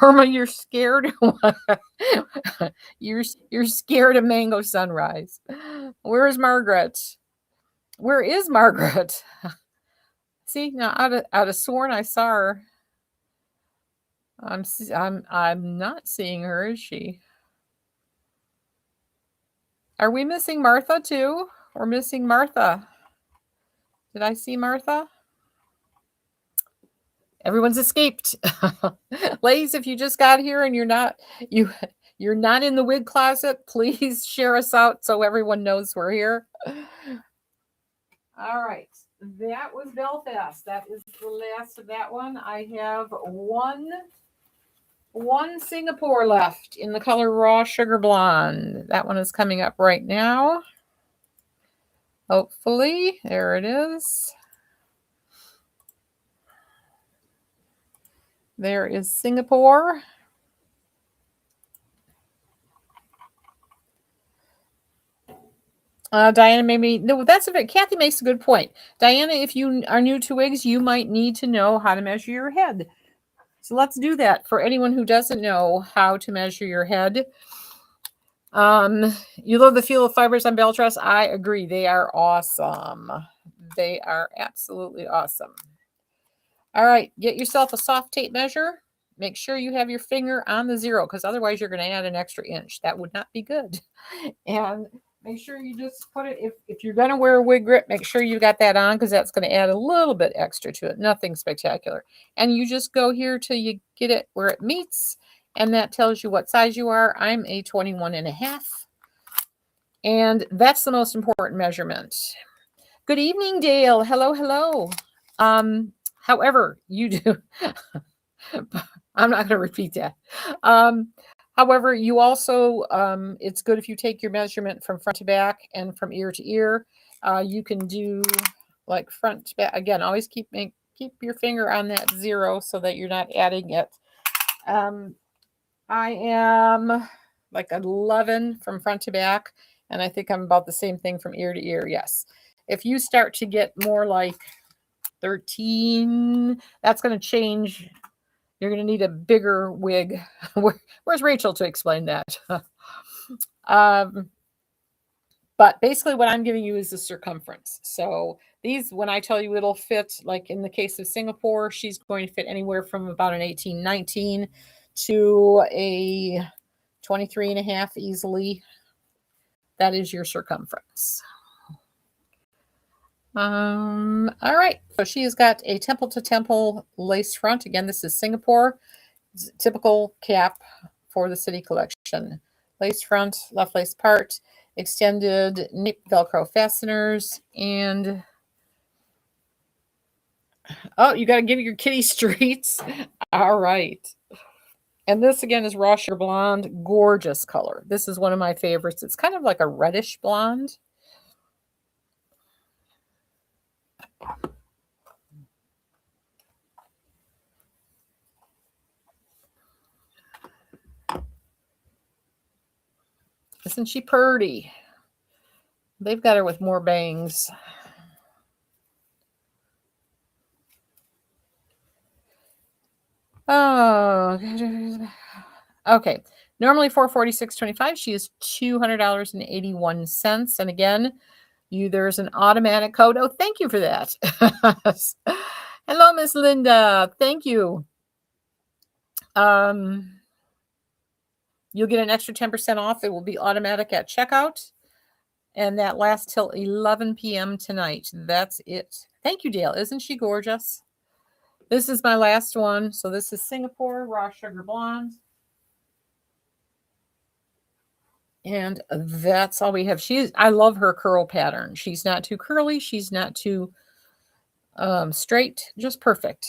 Speaker 1: Irma, you're scared. You're scared of Mango Sunrise. Where is Margaret? Where is Margaret? See, now out of sworn I saw her. I'm not seeing her, is she? Are we missing Martha too? We're missing Martha. Did I see Martha? Everyone's escaped. Ladies, if you just got here and you're not in the wig closet, please share us out so everyone knows we're here. All right. That was Belfast. That is the last of that one. I have one Singapore left in the color Raw Sugar Blonde. That one is coming up right now. Hopefully. There it is. There is Singapore. Diana, maybe no. That's a bit. Kathy makes a good point. Diana, if you are new to wigs, you might need to know how to measure your head. So let's do that for anyone who doesn't know how to measure your head. You love the feel of fibers on Belle Trust. I agree. They are awesome. They are absolutely awesome. All right, get yourself a soft tape measure. Make sure you have your finger on the zero, because otherwise you're going to add an extra inch. That would not be good. And make sure you just put it, if you're going to wear a wig grip, make sure you got that on, because that's going to add a little bit extra to it. Nothing spectacular. And you just go here till you get it where it meets, and that tells you what size you are. I'm a 21 and a half, and that's the most important measurement. Good evening, Dale. Hello, hello. However, you do. I'm not going to repeat that. However, you also, it's good if you take your measurement from front to back and from ear to ear. You can do like front to back. Again, always keep your finger on that 0 so that you're not adding it. I am like 11 from front to back, and I think I'm about the same thing from ear to ear. Yes. If you start to get more like 13, that's going to change. You're going to need a bigger wig. Where's Rachel to explain that? But basically what I'm giving you is the circumference. So these, when I tell you it'll fit, like in the case of Singapore, she's going to fit anywhere from about an 18, 19 to a 23 and a half easily. That is your circumference. All right. So she has got a temple to temple lace front. Again, this is Singapore. It's typical cap for the city collection. Lace front, left lace part, extended nape Velcro fasteners, and oh, you got to give your kitty streets. All right. And this again is raw sugar blonde, gorgeous color. This is one of my favorites. It's kind of like a reddish blonde. Isn't she pretty? They've got her with more bangs. Oh, okay. Normally $446.25. She is $200.81. And again, there's an automatic code. Oh, thank you for that. Hello, Miss Linda. Thank you. You'll get an extra 10% off. It will be automatic at checkout. And that lasts till 11 p.m. tonight. That's it. Thank you, Dale. Isn't she gorgeous? This is my last one. So this is Singapore Raw Sugar Blonde. And that's all we have. I love her curl pattern. She's not too curly. She's not too straight. Just perfect.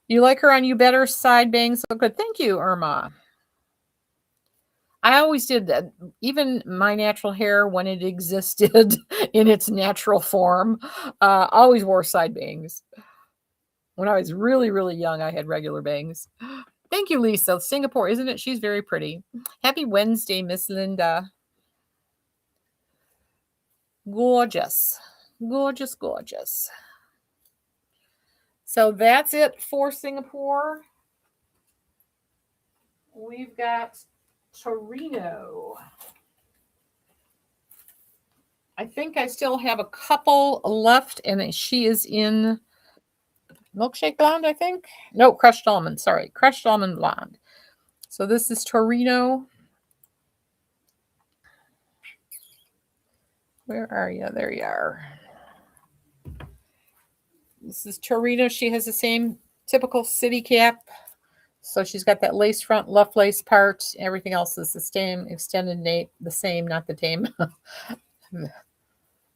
Speaker 1: You like her on You Better side bangs? Look good. Thank you, Irma. I always did that. Even my natural hair, when it existed in its natural form, always wore side bangs. When I was really, really young, I had regular bangs. Thank you, Lisa. Singapore, isn't it? She's very pretty. Happy Wednesday, Miss Linda. Gorgeous. Gorgeous, gorgeous. So that's it for Singapore. We've got Torino. I think I still have a couple left, and she is in Milkshake Blonde, I think. No, Crushed Almond. Sorry, Crushed Almond Blonde. So this is Torino. Where are you? There you are. This is Torino. She has the same typical city cap. So she's got that lace front, left lace part. Everything else is the same. Extended nape, the same, not the tame.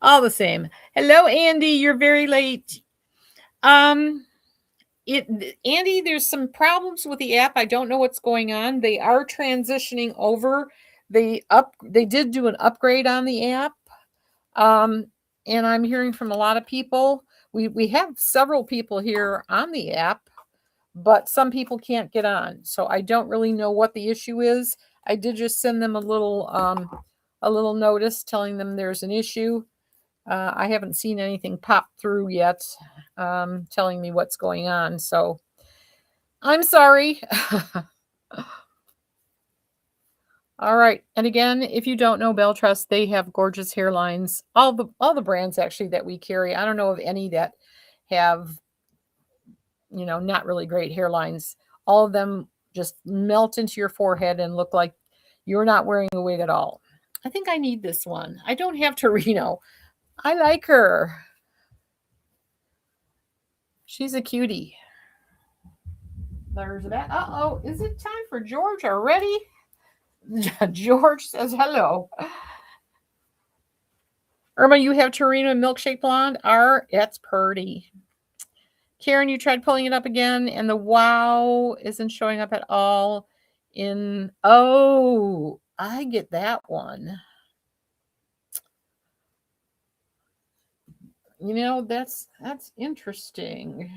Speaker 1: All the same. Hello, Andy. You're very late. Andy, there's some problems with the app. I don't know what's going on. They are transitioning over. They did do an upgrade on the app. And I'm hearing from a lot of people. We have several people here on the app, but some people can't get on. So I don't really know what the issue is. I did just send them a little notice telling them there's an issue. I haven't seen anything pop through yet, telling me what's going on. So I'm sorry. All right. And again, if you don't know Belle Trust, they have gorgeous hairlines. All the brands actually that we carry. I don't know of any that have, not really great hairlines. All of them just melt into your forehead and look like you're not wearing a wig at all. I think I need this one. I don't have Torino. I like her. She's a cutie. There's that. Uh-oh, is it time for George already? George says hello. Irma, you have Torino and Milkshake Blonde? It's pretty. Karen, you tried pulling it up again, and the wow isn't showing up at all in... Oh, I get that one. You know, that's interesting.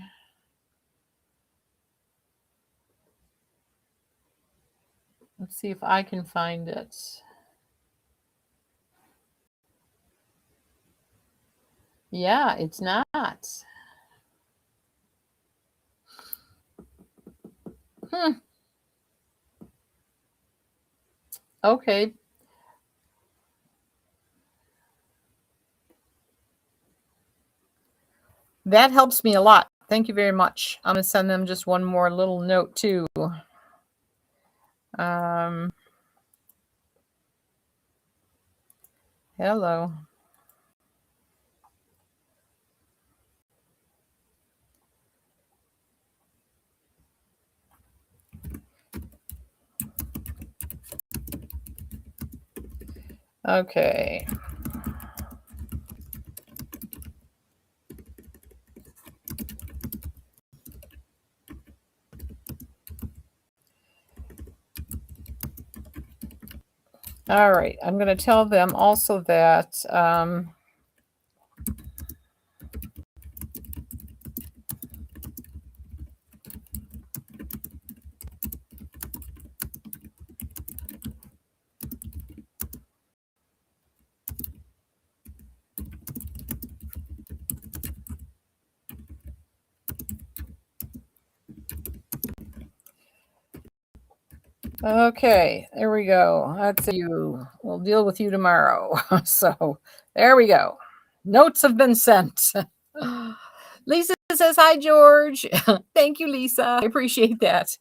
Speaker 1: Let's see if I can find it. Yeah, it's not. Okay. That helps me a lot. Thank you very much. I'm going to send them just one more little note too. Hello. Okay. All right. I'm going to tell them also that okay, there we go. That's you. We'll deal with you tomorrow. So there we go. Notes have been sent. Lisa says, hi, George. Thank you, Lisa. I appreciate that.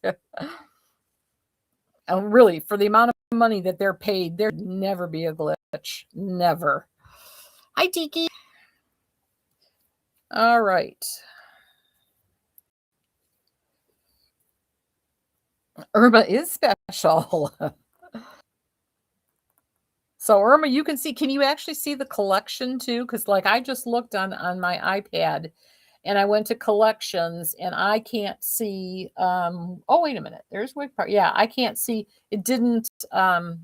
Speaker 1: Really, for the amount of money that they're paid, there'd never be a glitch. Never. Hi, Tiki. All right. Irma is special. So Irma, you can see, can you actually see the collection too? Because like I just looked on my iPad and I went to collections and I can't see, oh, wait a minute. There's wig part. Yeah, I can't see. It did not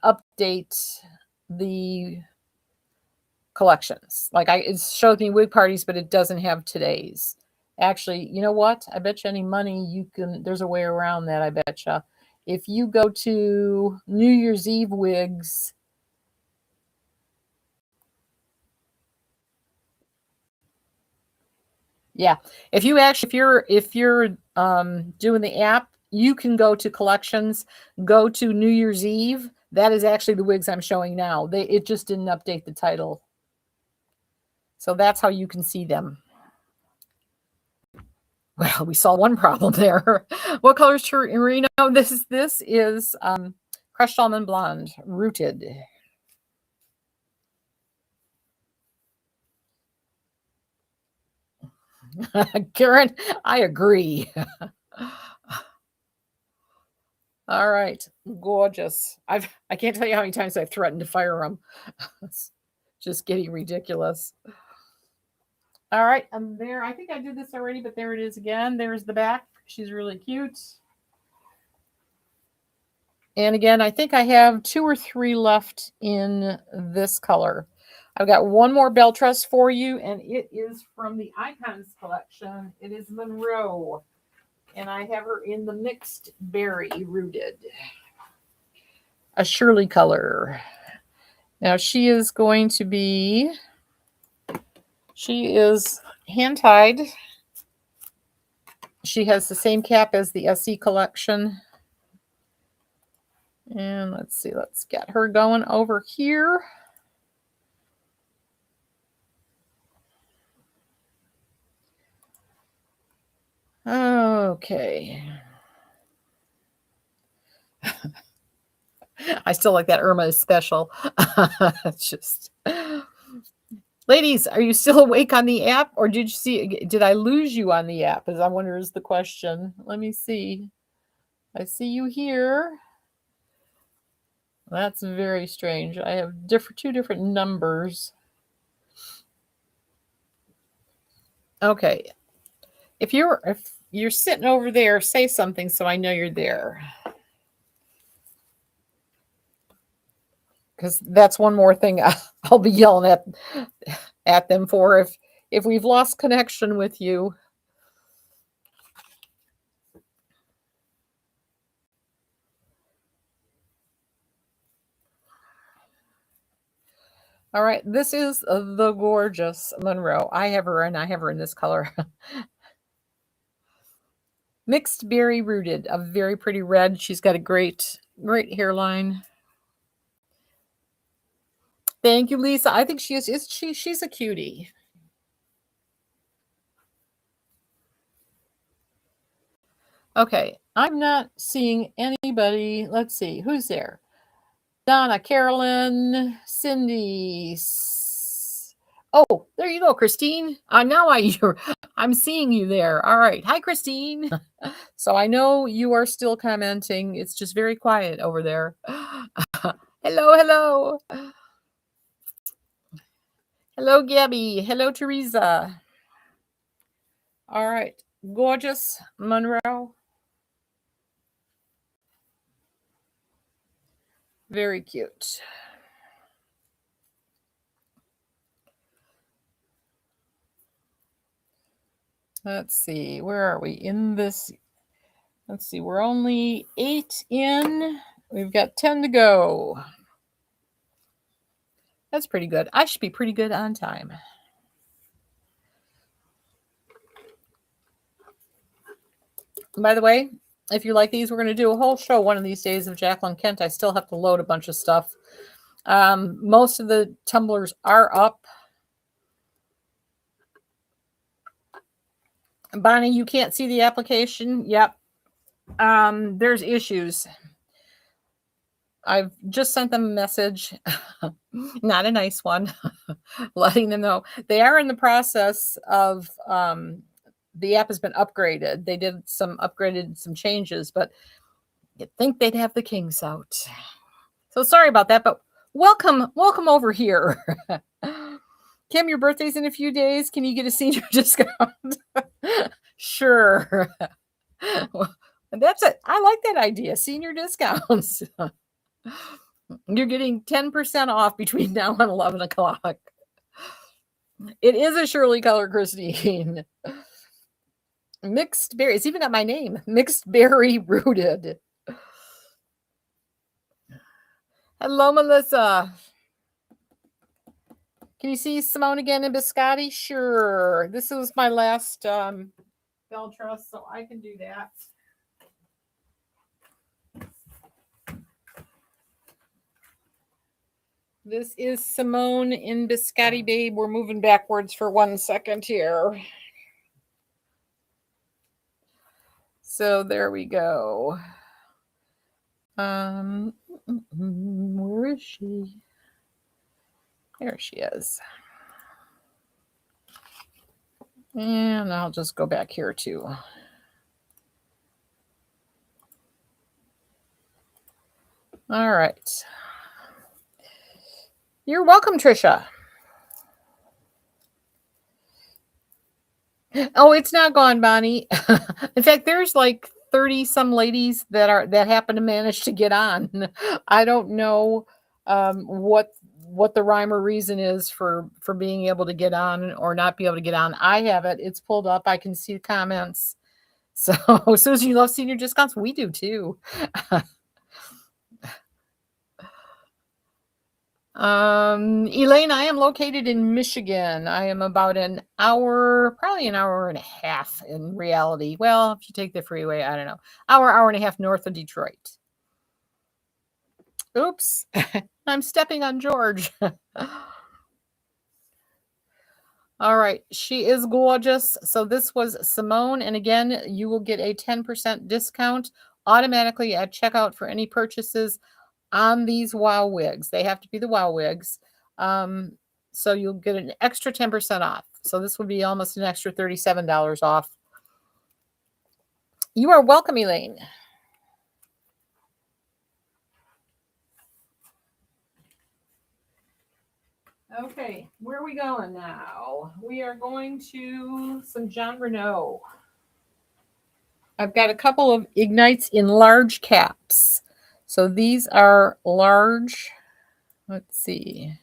Speaker 1: update the collections. Like it showed me wig parties, but it doesn't have today's. Actually, you know what? I bet you any money there's a way around that, I bet you. If you go to New Year's Eve wigs, yeah. If you're doing the app, you can go to collections, go to New Year's Eve. That is actually the wigs I'm showing now. It just didn't update the title. So that's how you can see them. Well, we saw one problem there. What color is Torino? This is crushed almond blonde, rooted. Karen, I agree. All right, gorgeous. I can't tell you how many times I've threatened to fire them. It's just getting ridiculous. All right, I'm there. I think I did this already, but there it is again. There's the back. She's really cute. And again, I think I have 2 or 3 left in this color. I've got one more bell truss for you, and it is from the Icons collection. It is Monroe, and I have her in the mixed berry rooted. A Shirley color. Now she is going to be, she is hand-tied. She has the same cap as the SE collection. And let's see, let's get her going over here. Okay. I still like that Irma is special. It's just Ladies, are you still awake on the app, or did I lose you on the app? As I wonder is the question. Let me see. I see you here. That's very strange. I have two different numbers. Okay. If you're sitting over there, say something so I know you're there. Because that's one more thing I'll be yelling at them for if we've lost connection with you. All right, this is the gorgeous Monroe. I have her in this color. Mixed berry rooted, a very pretty red. She's got a great hairline. Thank you, Lisa. I think she's a cutie. Okay, I'm not seeing anybody. Let's see, who's there? Donna, Carolyn, Cindy. Oh, there you go, Christine. Now I'm seeing you there. All right. Hi, Christine. So I know you are still commenting. It's just very quiet over there. Hello, hello. Hello, Gabby. Hello, Teresa. All right. Gorgeous Monroe. Very cute. Let's see. Where are we in this? Let's see. We're only 8 in. We've got 10 to go. That's pretty good. I should be pretty good on time. By the way, if you like these, we're going to do a whole show one of these days of Jacqueline Kent. I still have to load a bunch of stuff. Most of the tumblers are up. Bonnie, you can't see the application? Yep. There's issues. I've just sent them a message, not a nice one, letting them know they are in the process of the app has been upgraded. They did some changes, but you'd think they'd have the kings out. So sorry about that, but welcome over here. Kim, your birthday's in a few days. Can you get a senior discount? Sure. Well, that's it. I like that idea. Senior discounts. You're getting 10% off between now and 11 o'clock. It is a Shirley color, Christine. Mixed berry. It's even got my name. Mixed berry rooted. Hello, Melissa. Can you see Simone again in Biscotti? Sure. This was my last bell truss, so I can do that. This is Simone in Biscotti, babe. We're moving backwards for 1 second here. So there we go. Where is she? There she is. And I'll just go back here too. All right. You're welcome, Trisha. Oh, it's not gone, Bonnie. In fact, there's like 30 some ladies that happen to manage to get on. I don't know what the rhyme or reason is for being able to get on or not be able to get on. I have it. It's pulled up. I can see comments. So, Susan, you love senior discounts? We do too. Elaine, I am located in Michigan. I am about probably an hour and a half in reality. Well, if you take the freeway, I don't know. Hour and a half north of Detroit. Oops. I'm stepping on George. All right. She is gorgeous. So this was Simone. And again, you will get a 10% discount automatically at checkout for any purchases on these Wow wigs. They have to be the Wow wigs. So you'll get an extra 10% off. So this would be almost an extra $37 off. You are welcome, Elaine. Okay, where are we going now? We are going to some John Renault. I've got a couple of Ignites in large caps. So these are large. Let's see.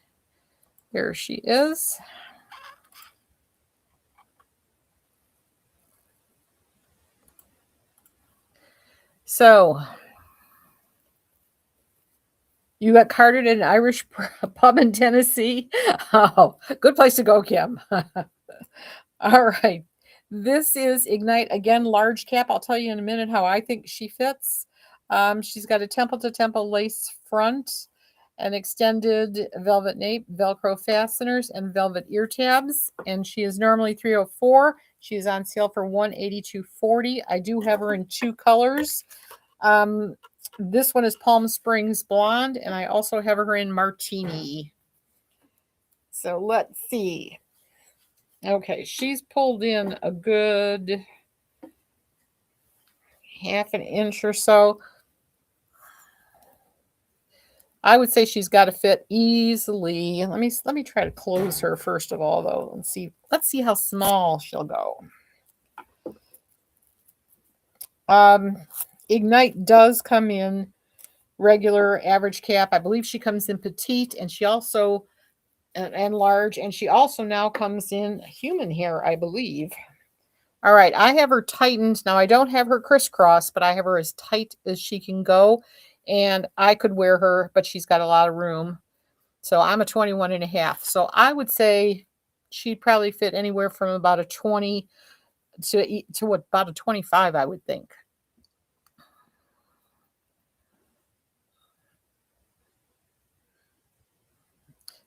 Speaker 1: There she is. So you got carded at an Irish pub in Tennessee. Oh, good place to go, Kim. All right. This is Ignite, again, large cap. I'll tell you in a minute how I think she fits. She's got a temple-to-temple lace front, an extended velvet nape, Velcro fasteners, and velvet ear tabs. And she is normally $304. She's on sale for $182.40. I do have her in two colors. This one is Palm Springs Blonde, and I also have her in Martini. So let's see. Okay, she's pulled in a good half an inch or so. I would say she's got to fit easily. Let me try to close her first of all, though, and see. Let's see how small she'll go. Ignite does come in regular average cap. I believe she comes in petite, and she also and large, and she also now comes in human hair, I believe. All right, I have her tightened. Now, I don't have her crisscross, but I have her as tight as she can go, and I could wear her, but she's got a lot of room. So I'm a 21 and a half. So I would say she'd probably fit anywhere from about a 20 to what, about a 25, I would think.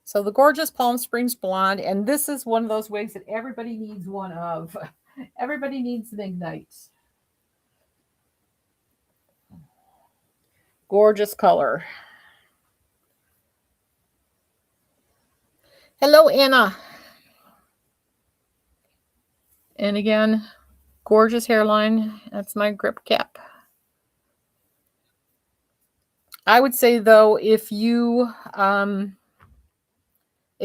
Speaker 1: So the gorgeous Palm Springs Blonde, and this is one of those wigs that everybody needs one of. Everybody needs an Ignite. Gorgeous color. Hello, Anna. And again, gorgeous hairline. That's my grip cap. I would say, though, if you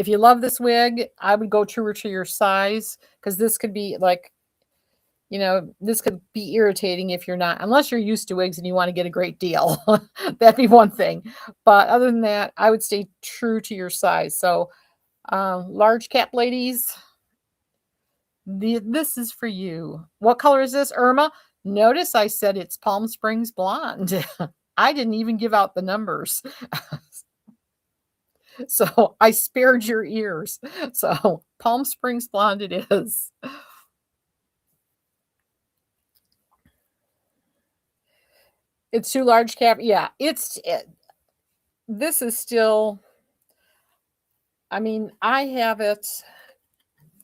Speaker 1: love this wig, I would go truer to your size, because this could be like, this could be irritating if you're not, unless you're used to wigs and you want to get a great deal. That'd be one thing. But other than that, I would stay true to your size. So large cap ladies, this is for you. What color is this, Irma? Notice I said it's Palm Springs Blonde. I didn't even give out the numbers. So I spared your ears. So Palm Springs Blonde it is. It's too large cap. Yeah, this is still, I mean, I have it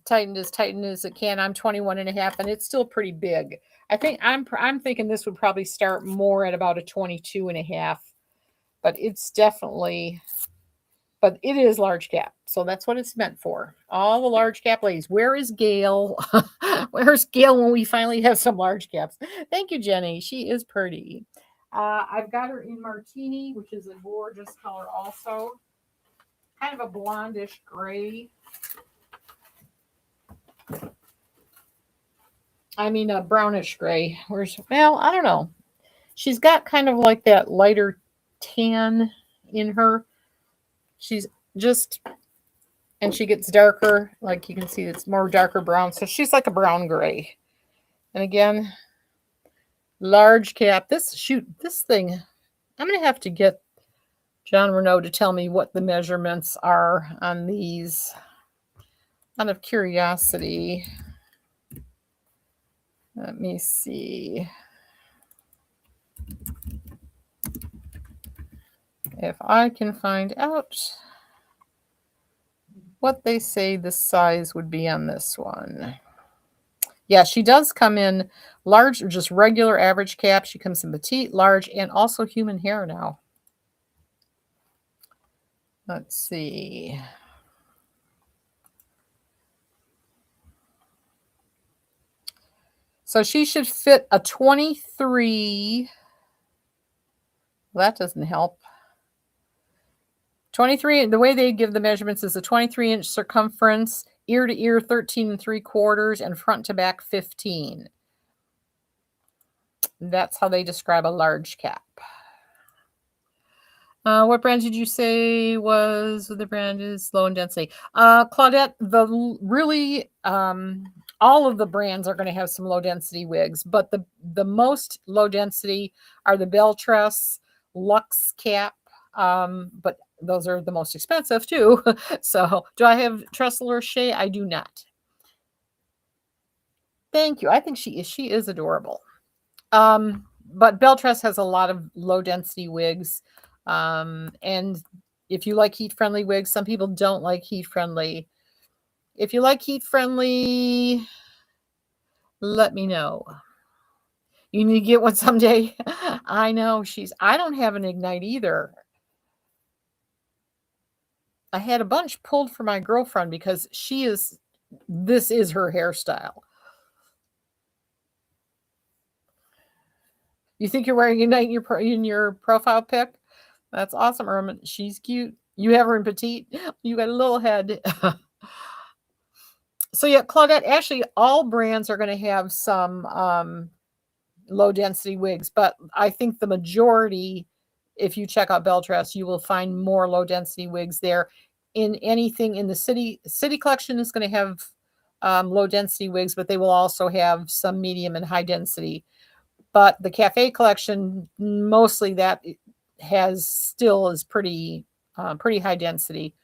Speaker 1: tightened as it can. I'm 21 and a half, and it's still pretty big. I think I'm thinking this would probably start more at about a 22 and a half, but it's definitely, but it is large cap. So that's what it's meant for. All the large cap ladies. Where is Gail? Where's Gail when we finally have some large caps? Thank you, Jenny. She is pretty. I've got her in Martini, which is a gorgeous color also. Kind of a blondish gray. I mean, a brownish gray. Well, I don't know. She's got kind of like that lighter tan in her. She's just, and she gets darker. Like you can see, it's more darker brown. So she's like a brown gray. And again, large cap. This thing, I'm going to have to get John Renault to tell me what the measurements are on these out of curiosity. Let me see if I can find out what they say the size would be on this one. Yeah, she does come in large, or just regular average cap. She comes in petite, large, and also human hair now. Let's see. So she should fit a 23. Well, that doesn't help. 23, the way they give the measurements is a 23-inch circumference, ear to ear 13 3/4, and front to back 15. That's how they describe a large cap. What brand did you say was the brand is low in density? Claudette, really all of the brands are going to have some low density wigs, but the most low density are the Beltress, Luxe Cap, but those are the most expensive too. So, do I have Trestle or Shea? I do not. Thank you. I think she is adorable. But Beltress has a lot of low density wigs. And if you like heat friendly wigs, some people don't like heat friendly. If you like heat friendly, let me know. You need to get one someday. I know I don't have an Ignite either. I had a bunch pulled for my girlfriend because this is her hairstyle. You think you're wearing Ignite in your profile pic? That's awesome, Ermin. She's cute. You have her in petite. You got a little head. So yeah, Claudette, actually all brands are going to have some low density wigs, but I think the majority, if you check out Beltress, you will find more low density wigs there. In anything in the city collection is going to have low density wigs, but they will also have some medium and high density. But the cafe collection, mostly that is pretty high density.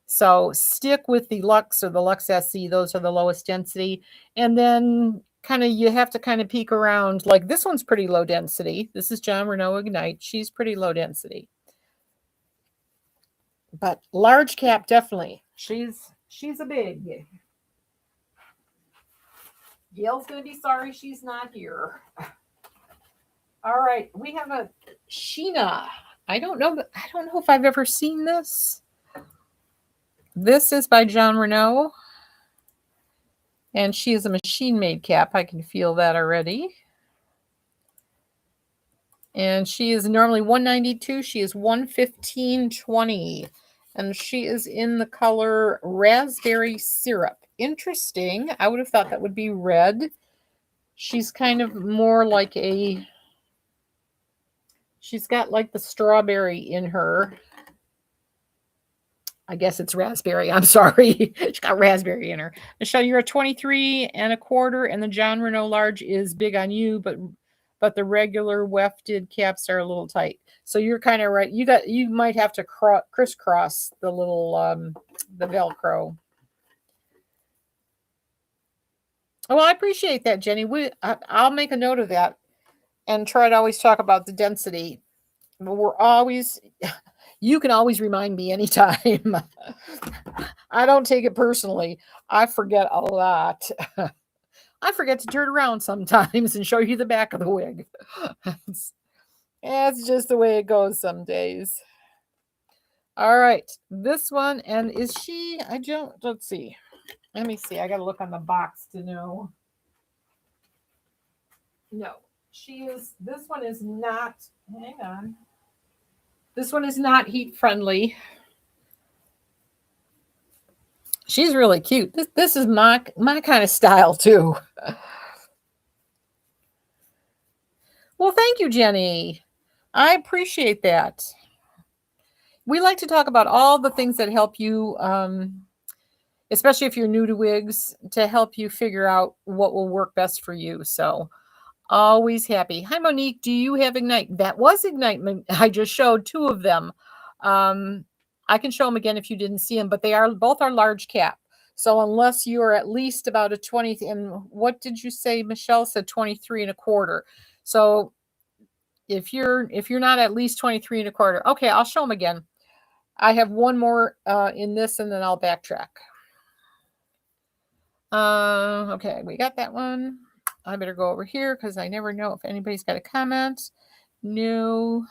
Speaker 1: So stick with the Luxe or the Luxe SC. Those are the lowest density. And then you have to kind of peek around. Like this one's pretty low density. This is John Renault Ignite. She's pretty low density. But large cap, definitely. She's a big. Gail's going to be sorry she's not here. All right. We have a Sheena. I don't know if I've ever seen this. This is by John Renault. And she is a machine-made cap. I can feel that already. And she is normally $192. She is $115.20. And she is in the color Raspberry Syrup. Interesting. I would have thought that would be red. She's kind of more like she's got like the strawberry in her. I guess it's raspberry. I'm sorry. She's got raspberry in her. Michelle, you're a 23 1/4, and the John Renault large is big on you, but the regular wefted caps are a little tight. So you're kind of right. You might have to crisscross the little the Velcro. Well, I appreciate that, Jenny. I'll make a note of that and try to always talk about the density. You can always remind me anytime. I don't take it personally. I forget a lot. I forget to turn around sometimes and show you the back of the wig. It's just the way it goes some days. All right. This one, and is she, let's see. Let me see. I got to look on the box to know. No, this one is not, hang on. This one is not heat friendly. She's really cute. This is my kind of style too. Well, thank you, Jenny. I appreciate that. We like to talk about all the things that help you, especially if you're new to wigs, to help you figure out what will work best for you. So always happy. Hi, Monique. Do you have Ignite? That was Ignite. I just showed two of them. I can show them again if you didn't see them, but both are large cap. So unless you're at least about a 20, and what did you say? Michelle said 23 1/4. So if you're not at least 23 1/4, okay, I'll show them again. I have one more in this, and then I'll backtrack. Okay, we got that one. I better go over here because I never know if anybody's got a comment. No.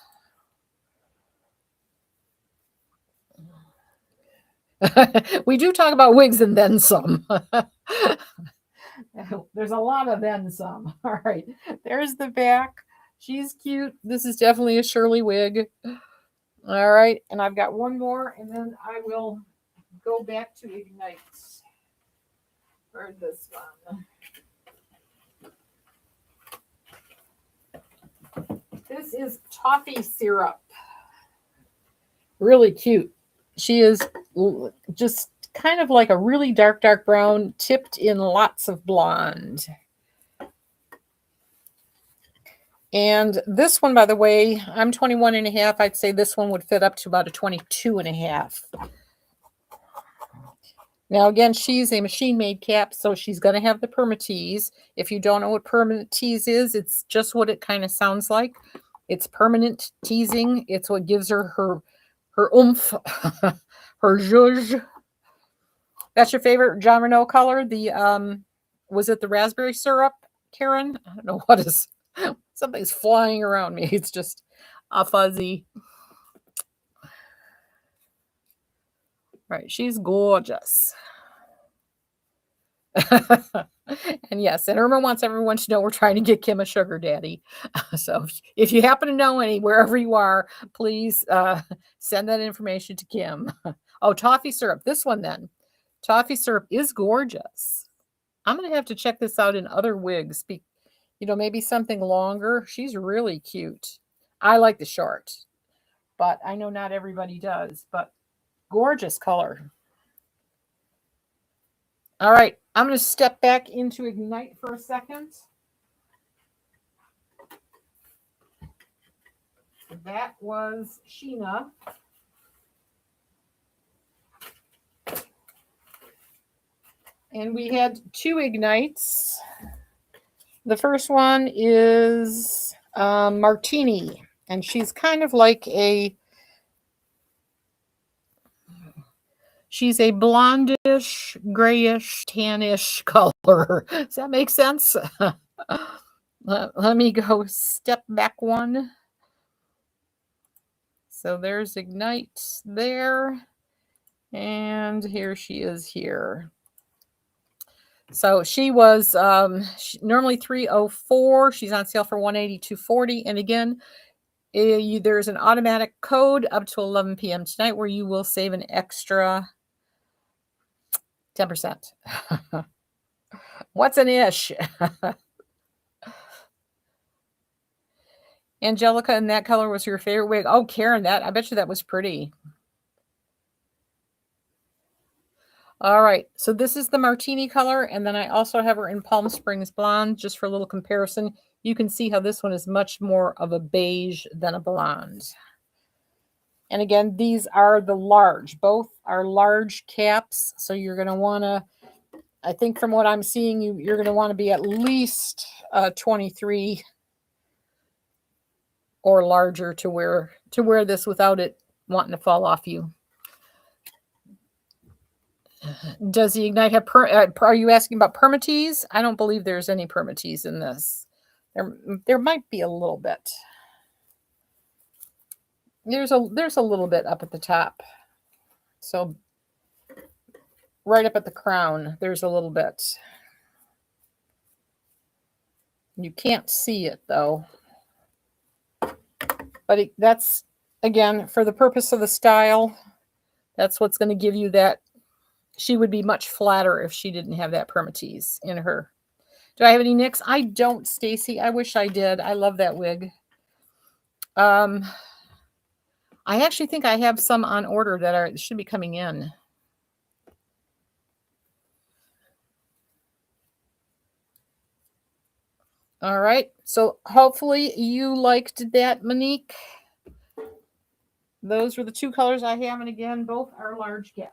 Speaker 1: We do talk about wigs and then some. There's a lot of then some. All right. There's the back. She's cute. This is definitely a Shirley wig. All right. And I've got one more, and then I will go back to Ignite for this one. This is toffee syrup. Really cute. She is just kind of like a really dark, dark brown, tipped in lots of blonde. And this one, by the way, I'm 21 and a half. I'd say this one would fit up to about a 22 and a half. Now, again, she's a machine-made cap, so she's going to have the permatease. If you don't know what permatease is, it's just what it kind of sounds like. It's permanent teasing. It's what gives her oomph, her zhuzh. That's your favorite John Renault color? The was it the raspberry syrup, Karen? I don't know what is. Something's flying around me. It's just a fuzzy. Right, she's gorgeous. And yes, and Irma wants everyone to know we're trying to get Kim a sugar daddy. So if you happen to know any, wherever you are, please send that information to Kim. Oh, toffee syrup. This one then. Toffee syrup is gorgeous. I'm going to have to check this out in other wigs. Maybe something longer. She's really cute. I like the short, but I know not everybody does. But gorgeous color. All right, I'm going to step back into Ignite for a second. That was Sheena. And we had two Ignites. The first one is Martini, and she's kind of like she's a blondish, grayish, tannish color. Does that make sense? Let me go step back one. So there's Ignite there. And here she is here. So she was normally $304. She's on sale for $182.40. And again, there's an automatic code up to 11 p.m. tonight where you will save an extra 10%. What's an ish? Angelica, in that color was your favorite wig. Oh, Karen, I bet you that was pretty. All right, so this is the Martini color, and then I also have her in Palm Springs Blonde, just for a little comparison. You can see how this one is much more of a beige than a blonde. And again, these are the large. Both are large caps, so you're going to want to, I think from what I'm seeing, you're going to want to be at least 23 or larger to wear this without it wanting to fall off you. Does the Ignite have are you asking about permatease? I don't believe there's any permatease in this. There might be a little bit. There's a little bit up at the top. So right up at the crown, there's a little bit. You can't see it though. But that's, again, for the purpose of the style, that's what's going to give you that. She would be much flatter if she didn't have that permatease in her. Do I have any nicks? I don't, Stacy. I wish I did. I love that wig. I actually think I have some on order that should be coming in. All right. So hopefully you liked that, Monique. Those are the two colors I have. And again, both are large caps.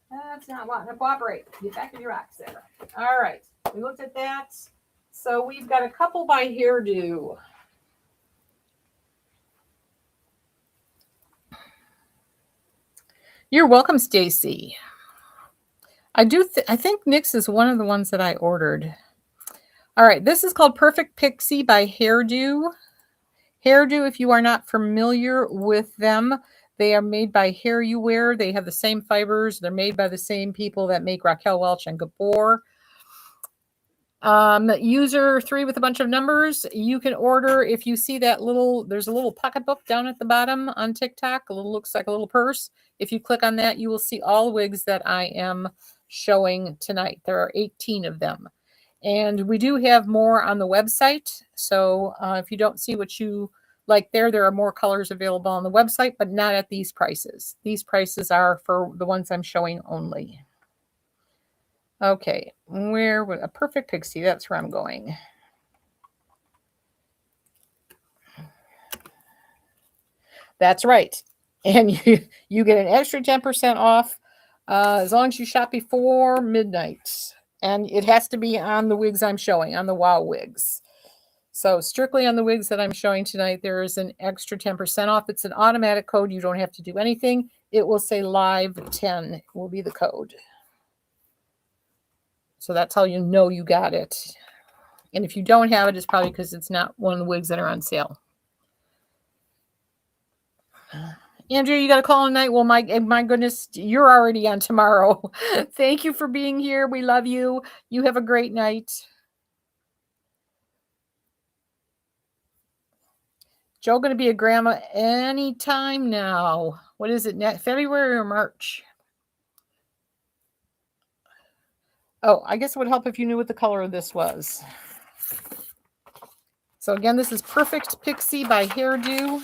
Speaker 1: That's not wanting to cooperate. Get back in your rocks there. All right. We looked at that. So we've got a couple by hairdo. You're welcome, Stacy. I think NYX is one of the ones that I ordered. All right, this is called Perfect Pixie by Hairdo. Hairdo, if you are not familiar with them, they are made by Hair You Wear. They have the same fibers. They're made by the same people that make Raquel Welch and Gabor. User 3 with a bunch of numbers. You can order, if you see that little, there's a little pocketbook down at the bottom on TikTok. Looks like a little purse. If you click on that, you will see all wigs that I am showing tonight. There are 18 of them. And we do have more on the website. So if you don't see what you like there are more colors available on the website, but not at these prices. These prices are for the ones I'm showing only. Okay, where would a Perfect Pixie? That's where I'm going. That's right. And you get an extra 10% off as long as you shop before midnight. And it has to be on the wigs I'm showing, on the WOW wigs. So strictly on the wigs that I'm showing tonight, there is an extra 10% off. It's an automatic code. You don't have to do anything. It will say live 10 will be the code. So that's how you know you got it. And if you don't have it, it's probably because it's not one of the wigs that are on sale. Andrea, you got a call tonight? Well, my goodness, you're already on tomorrow. Thank you for being here. We love you. You have a great night. Joe going to be a grandma anytime now. What is it, next February or March? Oh, I guess it would help if you knew what the color of this was. So again, this is Perfect Pixie by Hairdo.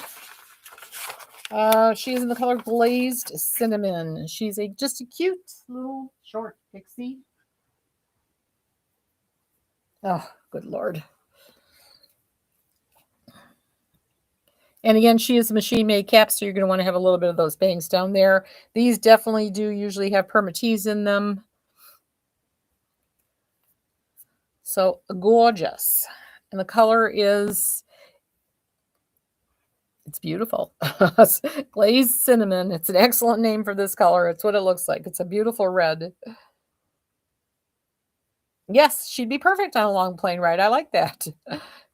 Speaker 1: She is in the color Glazed Cinnamon. She's just a cute little short pixie. Oh, good Lord. And again, she is a machine-made cap, so you're going to want to have a little bit of those bangs down there. These definitely do usually have permatease in them. So gorgeous. And the color is, it's beautiful. Glazed Cinnamon. It's an excellent name for this color. It's what it looks like. It's a beautiful red. Yes, she'd be perfect on a long plane ride. I like that.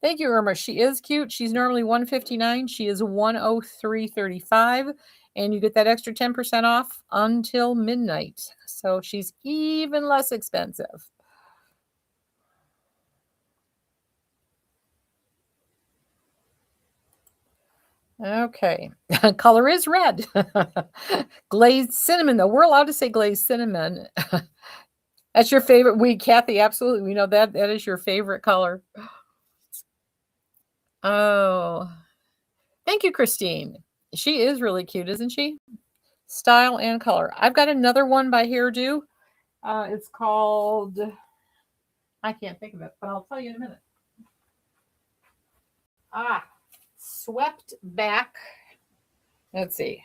Speaker 1: Thank you, Irma. She is cute. She's normally $159. She is $103.35. And you get that extra 10% off until midnight. So she's even less expensive. Okay. Color is red. Glazed cinnamon, though. We're allowed to say glazed cinnamon. That's your favorite wig, Kathy. Absolutely. We know that is your favorite color. Oh. Thank you, Christine. She is really cute, isn't she? Style and color. I've got another one by Hairdo. It's called, I can't think of it, but I'll tell you in a minute. Swept Back. Let's see.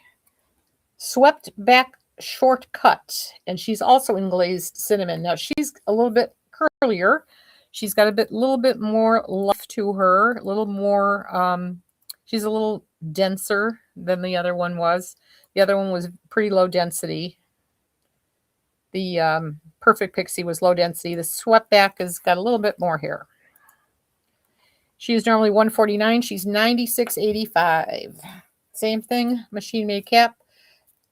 Speaker 1: Swept Back Shortcut. And she's also in Glazed Cinnamon. Now, she's a little bit curlier. She's got a little bit more luff to her. A little more, she's a little denser than the other one was. The other one was pretty low density. The Perfect Pixie was low density. The Swept Back has got a little bit more hair. She is normally $149. She's $96.85. Same thing, machine made cap.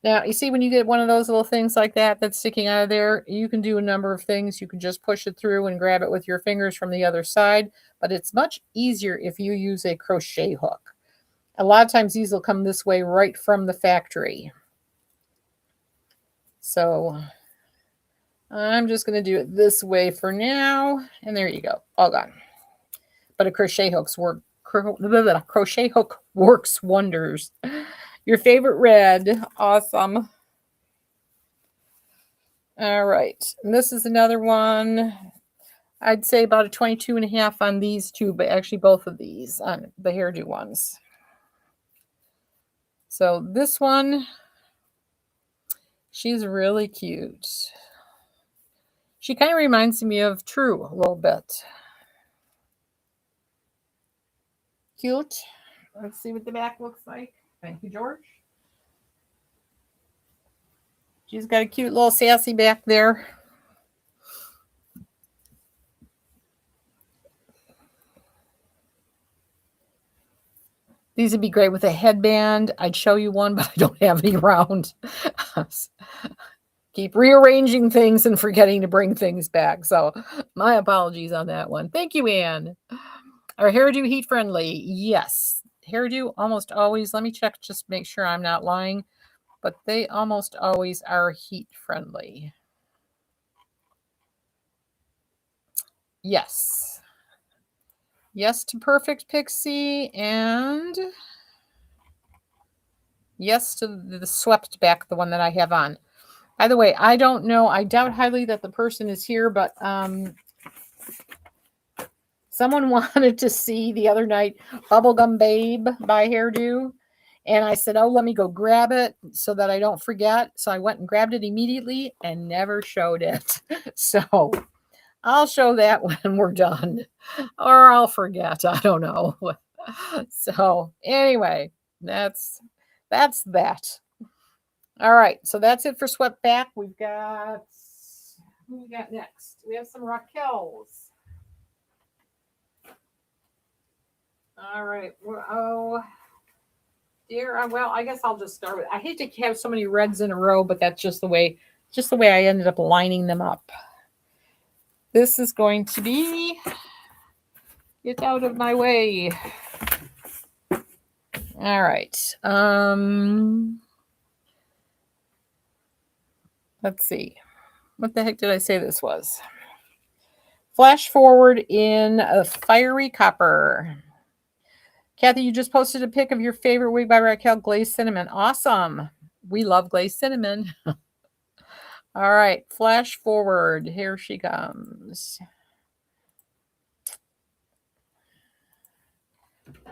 Speaker 1: Now, you see when you get one of those little things like that that's sticking out of there, you can do a number of things. You can just push it through and grab it with your fingers from the other side, but it's much easier if you use a crochet hook. A lot of times these will come this way right from the factory. So I'm just going to do it this way for now, and there you go, all gone. But a crochet hook works wonders. Your favorite red. Awesome. All right. And this is another one. I'd say about a 22.5 on these two, but actually both of these on the Hairdo ones. So this one, she's really cute. She kind of reminds me of True a little bit. Cute. Let's see what the back looks like. Thank you, George. She's got a cute little sassy back there. These would be great with a headband. I'd show you one, but I don't have any around. Keep rearranging things and forgetting to bring things back. So my apologies on that one. Thank you, Anne. Are hairdo heat friendly? Yes. Hairdo almost always, let me check, just make sure I'm not lying, but they almost always are heat friendly. Yes. Yes to Perfect Pixie, and yes to the swept back, the one that I have on. By the way, I don't know, I doubt highly that the person is here, but someone wanted to see the other night Bubblegum Babe by Hairdo. And I said, oh, let me go grab it so that I don't forget. So I went and grabbed it immediately and never showed it. So I'll show that when we're done. Or I'll forget. I don't know. So anyway, that's that. All right. So that's it for swept back. We've got, who we got next? We have some Raquel's. All right. Oh, dear. Well, I guess I'll just start with. I hate to have so many reds in a row, but that's just the way I ended up lining them up. This is going to be. Get out of my way. All right. Let's see. What the heck did I say this was? Flash forward in a fiery copper. Kathy, you just posted a pic of your favorite wig by Raquel, Glazed Cinnamon. Awesome. We love glazed cinnamon. All right, flash forward. Here she comes.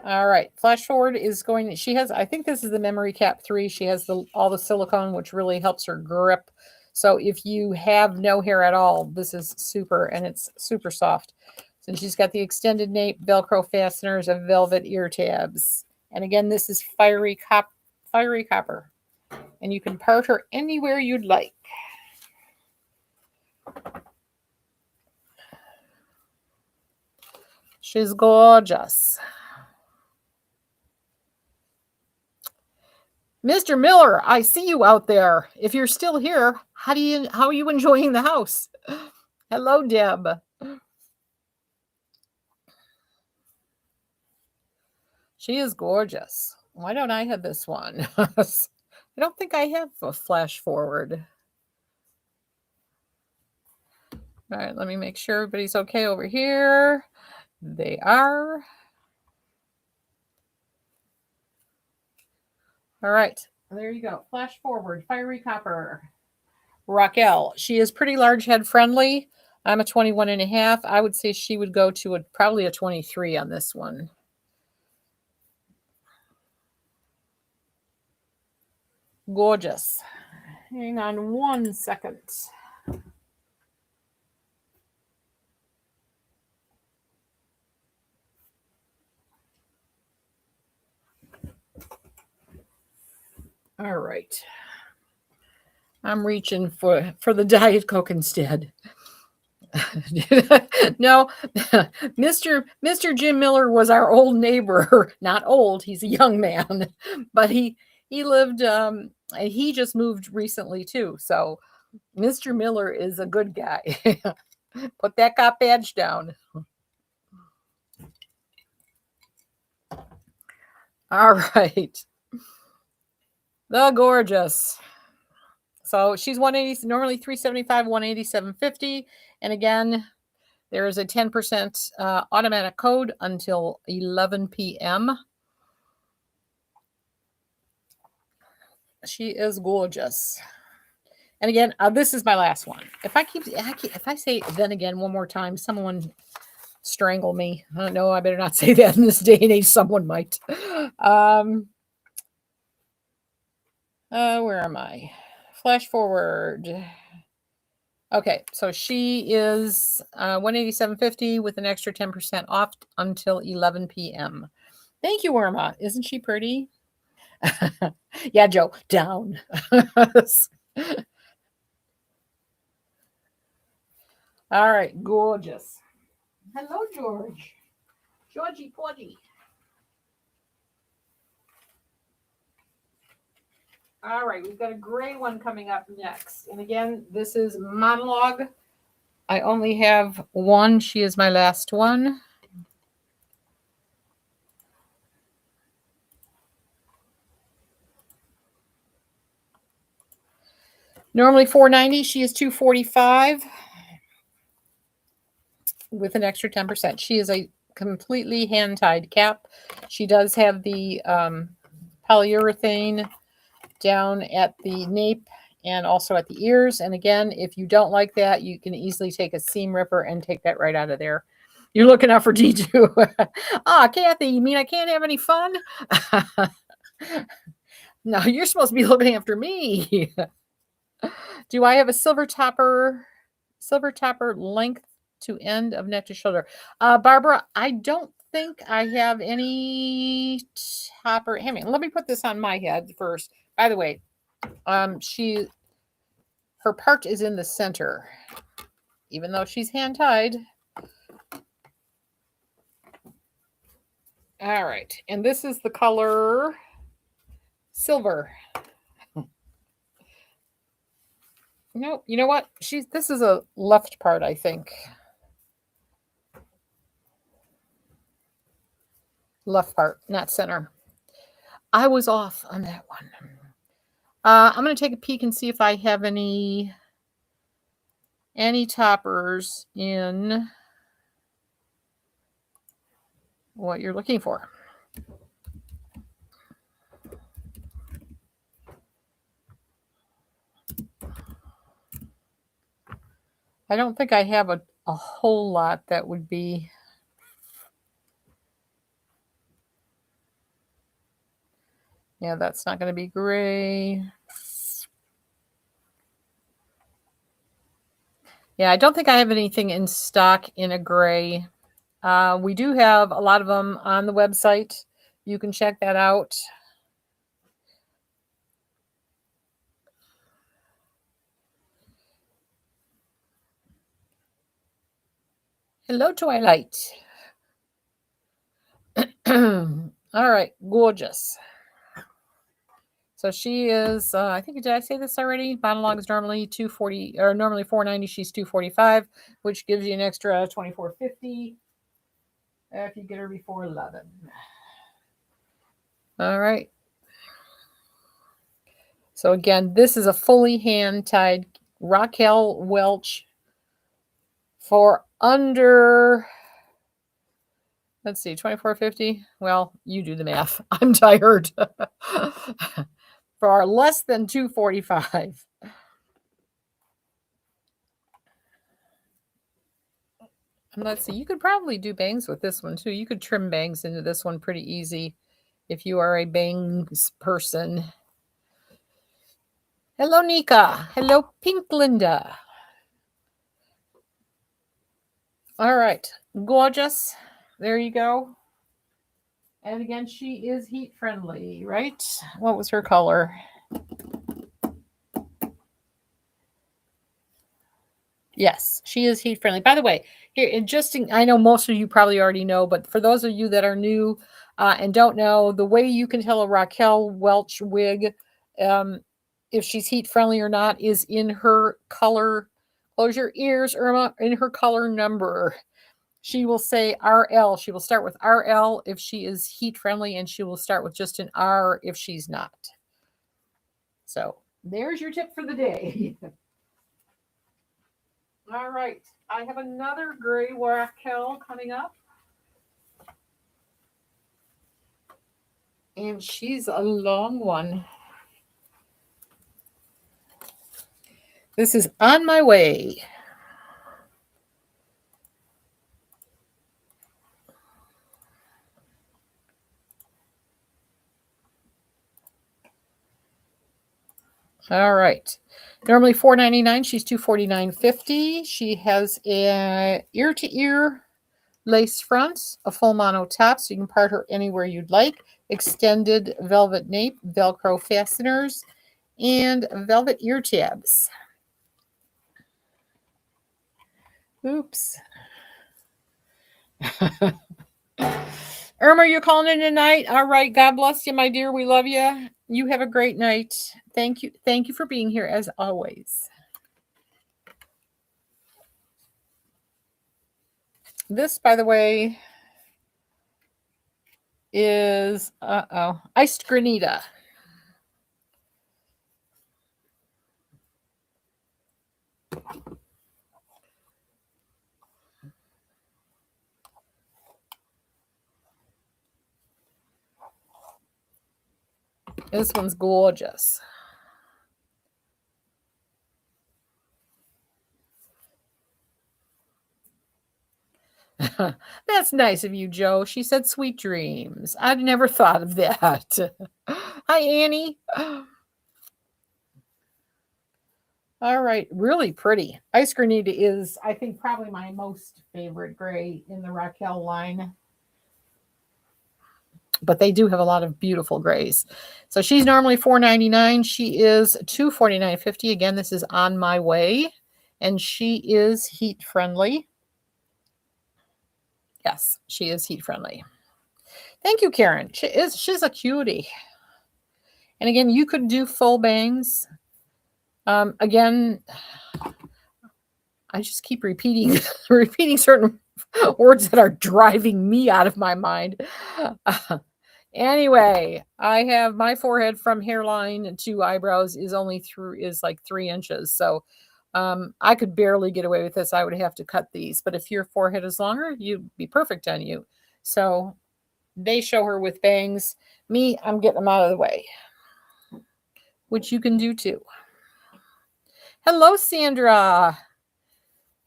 Speaker 1: All right, flash forward is going. She has, I think this is the Memory Cap 3. She has all the silicone, which really helps her grip. So if you have no hair at all, this is super, and it's super soft. So she's got the extended nape, Velcro fasteners, and velvet ear tabs. And again, this is fiery copper. And you can part her anywhere you'd like. She's gorgeous. Mr. Miller, I see you out there. If you're still here, how are you enjoying the house? Hello, Deb. She is gorgeous. Why don't I have this one? I don't think I have a flash forward. All right, let me make sure everybody's okay over here. They are. All right, there you go. Flash forward, fiery copper. Raquel, she is pretty large head friendly. I'm a 21 and a half. I would say she would go to probably a 23 on this one. Gorgeous. Hang on 1 second. All right. I'm reaching for the Diet Coke instead. No, Mr. Jim Miller was our old neighbor. Not old, he's a young man, but he lived. He just moved recently too. So Mr. Miller is a good guy. Put that cop badge down. All right. The gorgeous. So she's 180, normally 375, 187.50. And again, there is a 10% automatic code until 11 p.m. She is gorgeous. And again, this is my last one. If I say then again one more time, someone strangle me. I don't know. I better not say that in this day and age. Someone might. Where am I? Flash forward. Okay, so she is 187.50 with an extra 10% off until 11 p.m. Thank you, Irma. Isn't she pretty? Yeah, Joe, down. All right, gorgeous. Hello, George. Georgie Porgy. All right, we've got a gray one coming up next. And again, this is monologue. I only have one. She is my last one. Normally $4.90. She is $2.45 with an extra 10%. She is a completely hand-tied cap. She does have the polyurethane down at the nape and also at the ears. And again, if you don't like that, you can easily take a seam ripper and take that right out of there. You're looking out for D2. Kathy, you mean I can't have any fun? No, you're supposed to be looking after me. Do I have a silver topper length to end of neck to shoulder? Barbara, I don't think I have any topper. Hey, let me put this on my head first. By the way, her part is in the center, even though she's hand tied. All right, and this is the color silver. No, you know what? This is a left part, I think. Left part, not center. I was off on that one. I'm going to take a peek and see if I have any toppers in what you're looking for. I don't think I have a whole lot that would be. Yeah, that's not going to be gray. Yeah, I don't think I have anything in stock in a gray. We do have a lot of them on the website. You can check that out. Hello, Twilight. All right, gorgeous. So she is, I think, did I say this already? Monologue is normally $240 or normally $4.90. She's $2.45, which gives you an extra $24.50 if you get her before 11. All right. So again, this is a fully hand-tied Raquel Welch for under, let's see, $24.50. Well, you do the math. I'm tired. For less than $2.45. And let's see, you could probably do bangs with this one too. You could trim bangs into this one pretty easy if you are a bangs person. Hello, Nika. Hello, Pink Linda. All right, gorgeous. There you go. And again, she is heat friendly, right? What was her color? Yes, she is heat friendly. By the way, here, I know most of you probably already know, but for those of you that are new and don't know, the way you can tell a Raquel Welch wig if she's heat friendly or not is in her color. Close your ears, Irma, in her color number. She will say RL. She will start with RL if she is heat friendly, and she will start with just an R if she's not. So there's your tip for the day. All right. I have another gray Raquel coming up. And she's a long one. This is on my way. All right. Normally $4.99. She's $249.50. She has a ear-to-ear lace fronts, a full mono top, so you can part her anywhere you'd like. Extended velvet nape, Velcro fasteners, and velvet ear tabs. Oops. Irma, you're calling in tonight? All right. God bless you, my dear. We love you. You have a great night. Thank you. Thank you for being here as always. This, by the way, is iced granita. This one's gorgeous. That's nice of you, Joe. She said sweet dreams. I'd never thought of that. Hi, Annie. All right, really pretty. Ice granita is, I think, probably my most favorite gray in the Raquel line. But they do have a lot of beautiful grays. So she's normally $4.99. She is $249.50. Again, this is On My Way, and she is heat friendly. Yes, she is heat friendly. Thank you, Karen. She's a cutie. And again, you could do full bangs. Again, I just keep repeating certain words that are driving me out of my mind. Anyway, I have my forehead from hairline to eyebrows is like 3 inches. So I could barely get away with this. I would have to cut these. But if your forehead is longer, you'd be perfect on you. So they show her with bangs. Me, I'm getting them out of the way, which you can do too. Hello, Sandra.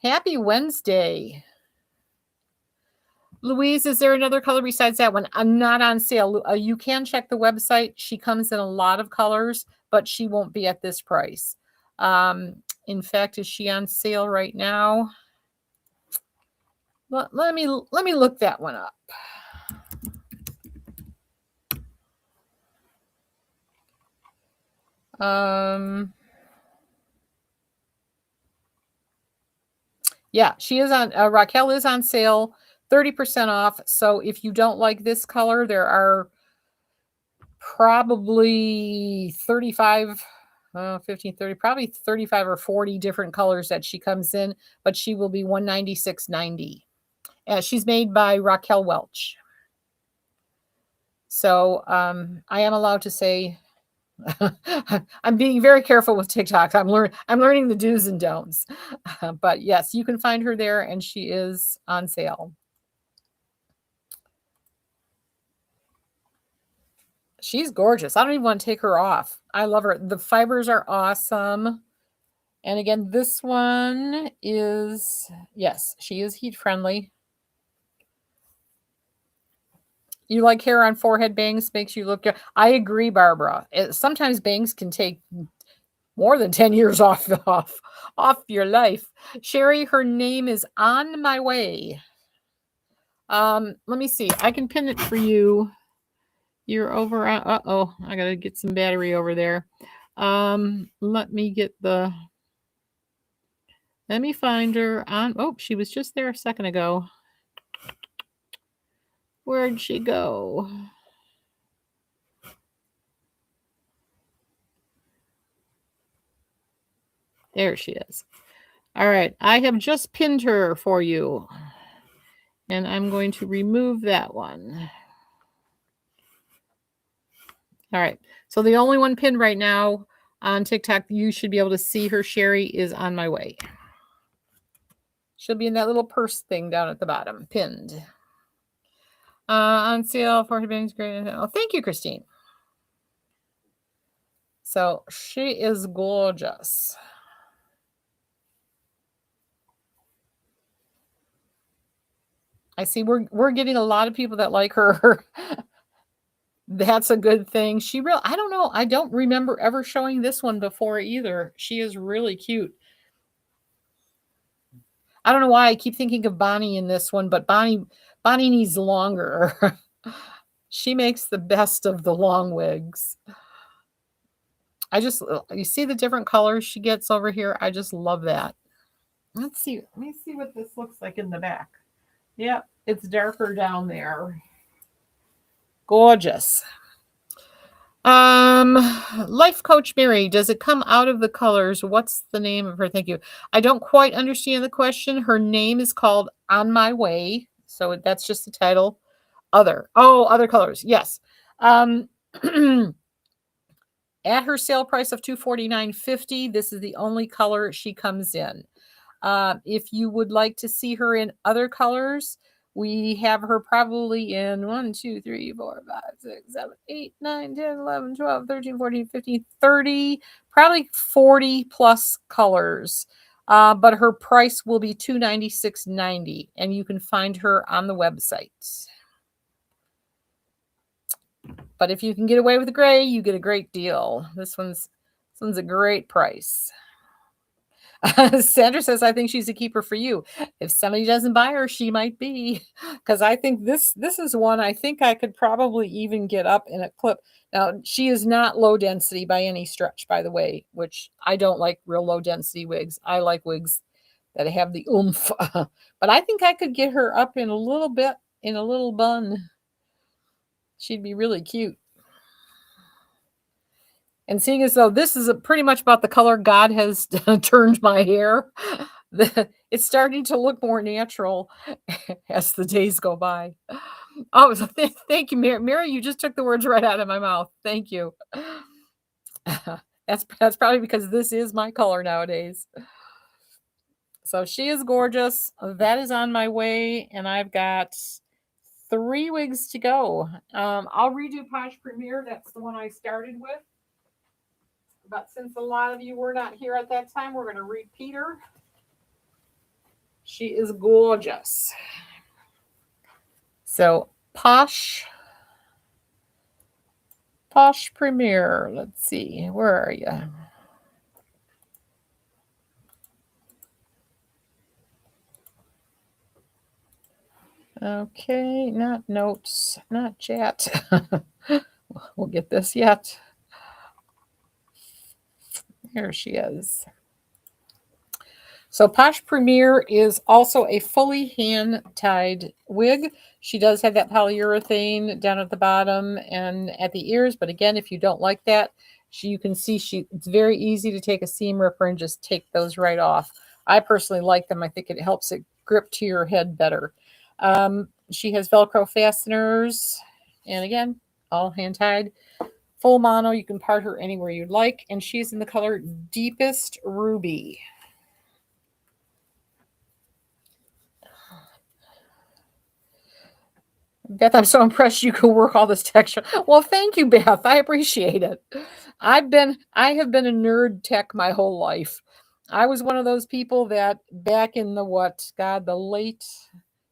Speaker 1: Happy Wednesday. Louise, is there another color besides that one? I'm not on sale. You can check the website. She comes in a lot of colors, but she won't be at this price. In fact, is she on sale right now? Let me look that one up. Yeah, she is on, Raquel is on sale, 30% off. So if you don't like this color, there are probably 35, 15, 30, probably 35 or 40 different colors that she comes in, but she will be $196.90. She's made by Raquel Welch. So I am allowed to say, I'm being very careful with TikTok. I'm learning the do's and don'ts. But yes, you can find her there, and she is on sale. She's gorgeous. I don't even want to take her off. I love her. The fibers are awesome. And again, this one is, yes, she is heat friendly. You like hair on forehead bangs, makes you look good. I agree, Barbara. Sometimes bangs can take more than 10 years off your life. Sherry, her name is On My Way. Let me see. I can pin it for you. You're over on, I gotta get some battery over there. Let me find her on. Oh, she was just there a second ago. Where'd she go? There she is. All right, I have just pinned her for you. And I'm going to remove that one. All right, so the only one pinned right now on TikTok, you should be able to see her, Sherry, is On My Way. She'll be in that little purse thing down at the bottom, pinned. On sale for her bangs, great. Oh, thank you, Christine. So she is gorgeous. I see we're getting a lot of people that like her. That's a good thing. I don't know. I don't remember ever showing this one before either. She is really cute. I don't know why I keep thinking of Bonnie in this one, but Bonnie needs longer. She makes the best of the long wigs. You see the different colors she gets over here? I just love that. Let's see. Let me see what this looks like in the back. Yep, it's darker down there. Gorgeous. Um, Life Coach Mary, does it come out of the colors? What's the name of her? Thank you. I don't quite understand the question. Her name is called On My Way. So that's just the title. Other. Oh, other colors. Yes. Um, at her sale price of $249.50, this is the only color she comes in. If you would like to see her in other colors, we have her probably in 1, 2, 3, 4, 5, 6, 7, 8, 9, 10, 11, 12, 13, 14, 15, 30, probably 40 plus colors. But her price will be $296.90, and you can find her on the website. But if you can get away with the gray, you get a great deal. This one's a great price. Sandra says, I think she's a keeper for you. If somebody doesn't buy her, she might be. Because I think this is one I think I could probably even get up in a clip. Now, she is not low density by any stretch, by the way, which I don't like real low density wigs. I like wigs that have the oomph. But I think I could get her up in a little bit, in a little bun. She'd be really cute. And seeing as though this is pretty much about the color God has turned my hair, it's starting to look more natural as the days go by. Oh, so thank you, Mary. Mary, you just took the words right out of my mouth. Thank you. That's probably because this is my color nowadays. So she is gorgeous. That is on my way, and I've got 3 wigs to go. I'll redo Posh Premier. That's the one I started with. But since a lot of you were not here at that time, we're going to repeat her. She is gorgeous. So Posh Premier. Let's see. Where are you? Okay, not notes, not chat. We'll get this yet. Here she is. So Posh Premier is also a fully hand-tied wig. She does have that polyurethane down at the bottom and at the ears, but again, if you don't like that, you can see it's very easy to take a seam ripper and just take those right off. I personally like them. I think it helps it grip to your head better. She has Velcro fasteners, and again, all hand-tied. Full mono, you can part her anywhere you'd like, and she's in the color Deepest Ruby. Beth, I'm so impressed you can work all this texture. Well, thank you, Beth. I appreciate it. I have been a nerd tech my whole life. I was one of those people that back in the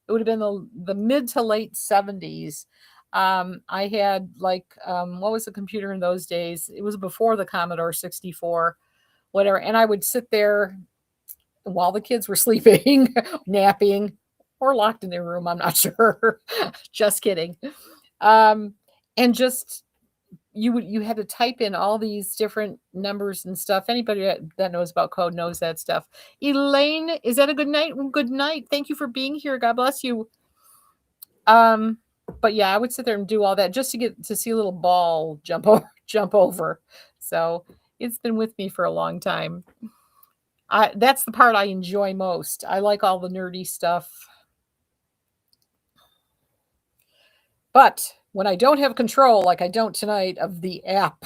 Speaker 1: it would have been the mid to late 70s. I had what was the computer in those days? It was before the Commodore 64, whatever. And I would sit there while the kids were sleeping, napping, or locked in their room. I'm not sure. Just kidding. Um, and just you had to type in all these different numbers and stuff. Anybody that knows about code knows that stuff. Elaine, is that a good night? Good night. Thank you for being here. God bless you. But yeah, I would sit there and do all that just to get to see a little ball jump over. So it's been with me for a long time. That's the part I enjoy most. I like all the nerdy stuff. But when I don't have control, like I don't tonight, of the app,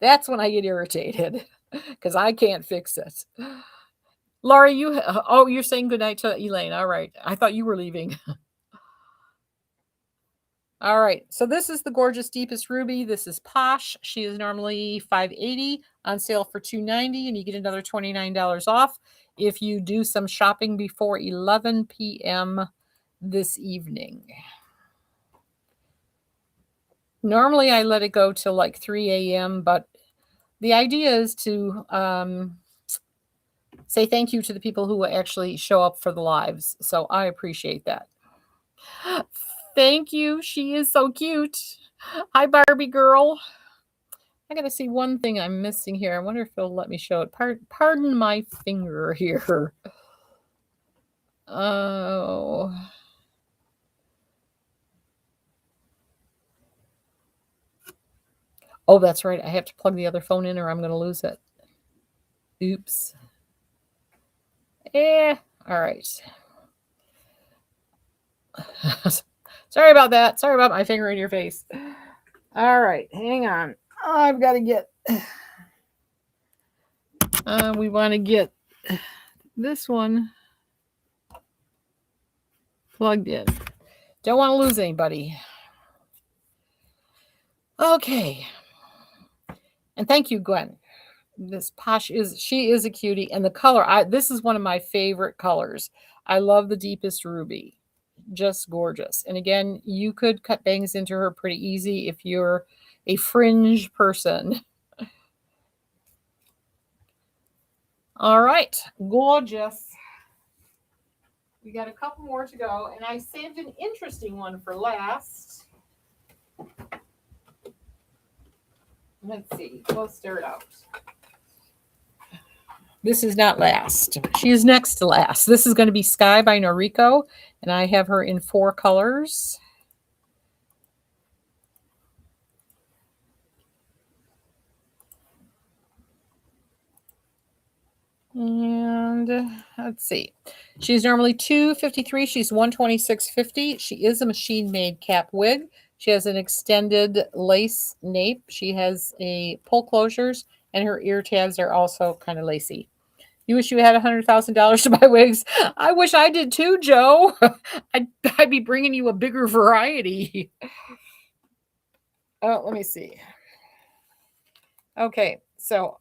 Speaker 1: that's when I get irritated because I can't fix it. Laurie, you're saying goodnight to Elaine. All right. I thought you were leaving. All right. So this is the gorgeous Deepest Ruby. This is Posh. She is normally $580, on sale for $290, and you get another $29 off if you do some shopping before 11 p.m. this evening. Normally I let it go till like 3 a.m., but the idea is to say thank you to the people who actually show up for the lives. So I appreciate that. Thank you. She is so cute. Hi, Barbie girl. I gotta see one thing I'm missing here. I wonder if it'll let me show it. Pardon my finger here. Oh. Oh, that's right. I have to plug the other phone in or I'm going to lose it. Oops. Yeah. All right. Sorry about that. Sorry about my finger in your face. All right. Hang on. I've got to get. We want to get this one plugged in. Don't want to lose anybody. Okay. And thank you, Gwen. This Posh she is a cutie, and the color, this is one of my favorite colors. I love the deepest ruby. Just gorgeous. And again, you could cut bangs into her pretty easy if you're a fringe person. All right, gorgeous. We got a couple more to go, and I saved an interesting one for last. Let's see. We'll stir it out. This is not last. She is next to last. This is going to be Sky by Noriko, and I have her in 4 colors. And let's see. She's normally $253. She's $126.50. She is a machine-made cap wig. She has an extended lace nape. She has a pull closures, and her ear tabs are also kind of lacy. You wish you had $100,000 to buy wigs. I wish I did too, Joe. I'd be bringing you a bigger variety. Oh, let me see. Okay, so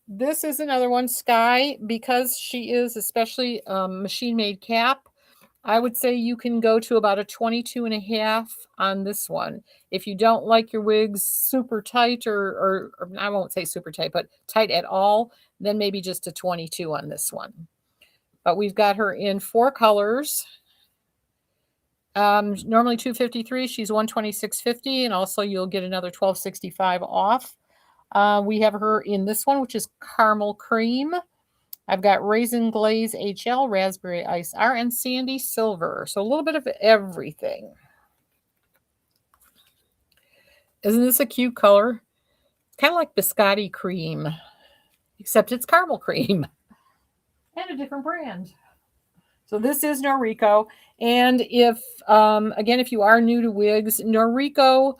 Speaker 1: this is another one, Sky, because she is especially machine-made cap. I would say you can go to about a 22.5 on this one. If you don't like your wigs super tight, or I won't say super tight, but tight at all, then maybe just a 22 on this one. But we've got her in 4 colors. Normally $253, she's $126.50, and also you'll get another $12.65 off. We have her in this one, which is Caramel Cream. I've got Raisin Glaze HL, Raspberry Ice R, and Sandy Silver. So a little bit of everything. Isn't this a cute color? Kind of like biscotti cream, except it's caramel cream and a different brand. So this is Noriko. And if, again, if you are new to wigs, Noriko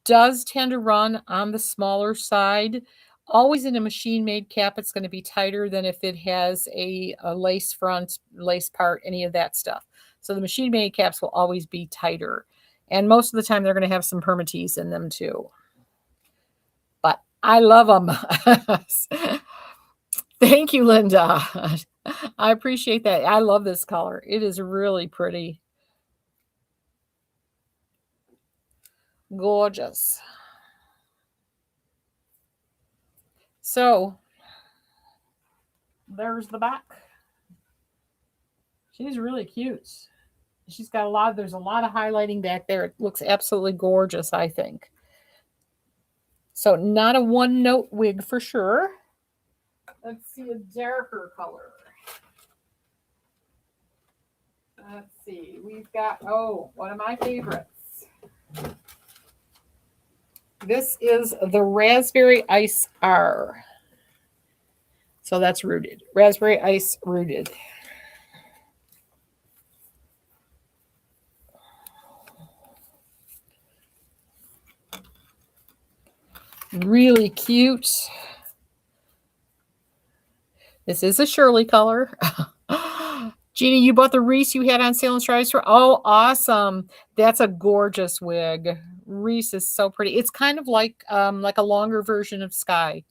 Speaker 1: does tend to run on the smaller side. Always in a machine-made cap, it's going to be tighter than if it has a lace front, lace part, any of that stuff. So the machine-made caps will always be tighter. And most of the time, they're going to have some permatease in them too. But I love them. Thank you, Linda. I appreciate that. I love this color. It is really pretty. Gorgeous. So there's the back. She's really cute. She's got there's a lot of highlighting back there. It looks absolutely gorgeous, I think. So not a one note wig for sure. Let's see a darker color. Let's see. We've got, one of my favorites. This is the Raspberry Ice R. So that's rooted. Raspberry Ice rooted. Really cute. This is a Shirley color. Jeannie, you bought the Reese you had on sale in Stripe Store. Oh, awesome. That's a gorgeous wig. Reese is so pretty. It's kind of like a longer version of Sky.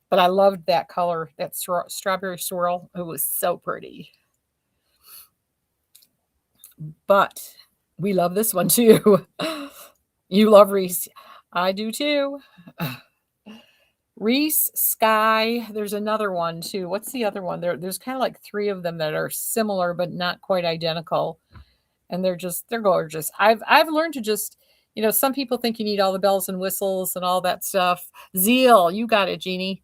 Speaker 1: But I loved that color, that strawberry swirl. It was so pretty. But we love this one too. You love Reese. I do too. Reese, Sky. There's another one too. What's the other one? There's kind of like 3 of them that are similar but not quite identical. And they're gorgeous. I've learned to just, some people think you need all the bells and whistles and all that stuff. Zeal, you got it, Jeannie.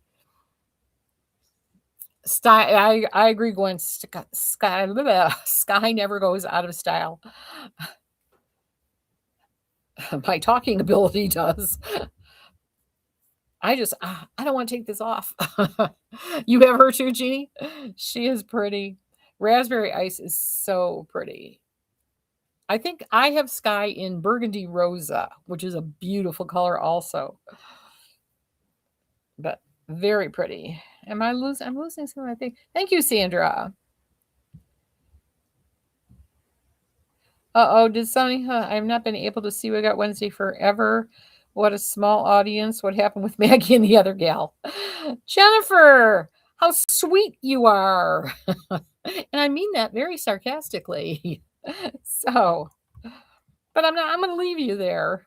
Speaker 1: Style, I agree, Gwen. Sky never goes out of style. My talking ability does. I don't want to take this off. You have her too, Jeannie? She is pretty. Raspberry ice is so pretty. I think I have Sky in Burgundy Rosa, which is a beautiful color also. But very pretty. Am I losing? I'm losing something, I think. Thank you, Sandra. Uh-oh, did Sonny? I've not been able to see We Got Wednesday forever. What a small audience. What happened with Maggie and the other gal? Jennifer, how sweet you are. And I mean that very sarcastically. So, but I'm going to leave you there.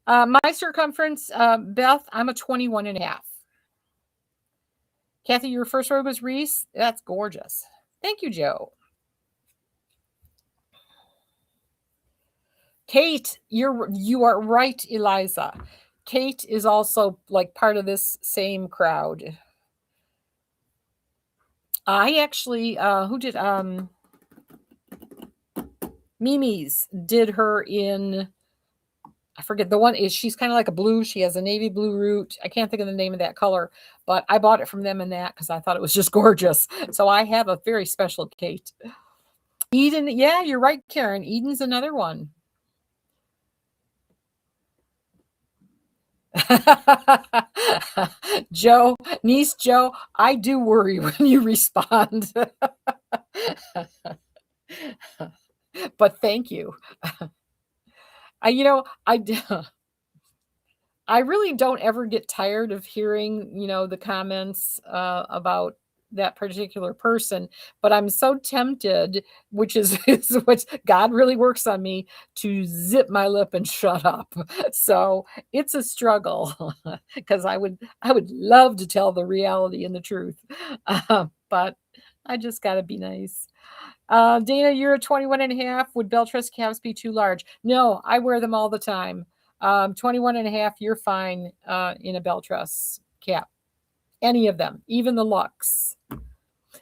Speaker 1: My circumference, Beth, I'm a 21 and a half. Kathy, your first word was Reese. That's gorgeous. Thank you, Joe. Kate, you are right, Eliza. Kate is also like part of this same crowd. I actually who did Mimi's did her in, I forget the one is, she's kind of like a blue, she has a navy blue root. I can't think of the name of that color, but I bought it from them in that because I thought it was just gorgeous. So I have a very special Kate. Eden, yeah, you're right, Karen. Eden's another one. Joe, niece Joe, I do worry when you respond. But thank you. I really don't ever get tired of hearing, the comments about that particular person, but I'm so tempted, which is what God really works on me, to zip my lip and shut up. So it's a struggle because I would love to tell the reality and the truth, but I just got to be nice. Dana, you're a 21 and a half. Would Beltress calves be too large? No, I wear them all the time. 21 and a half, you're fine in a Beltress cap. Any of them, even the Lux.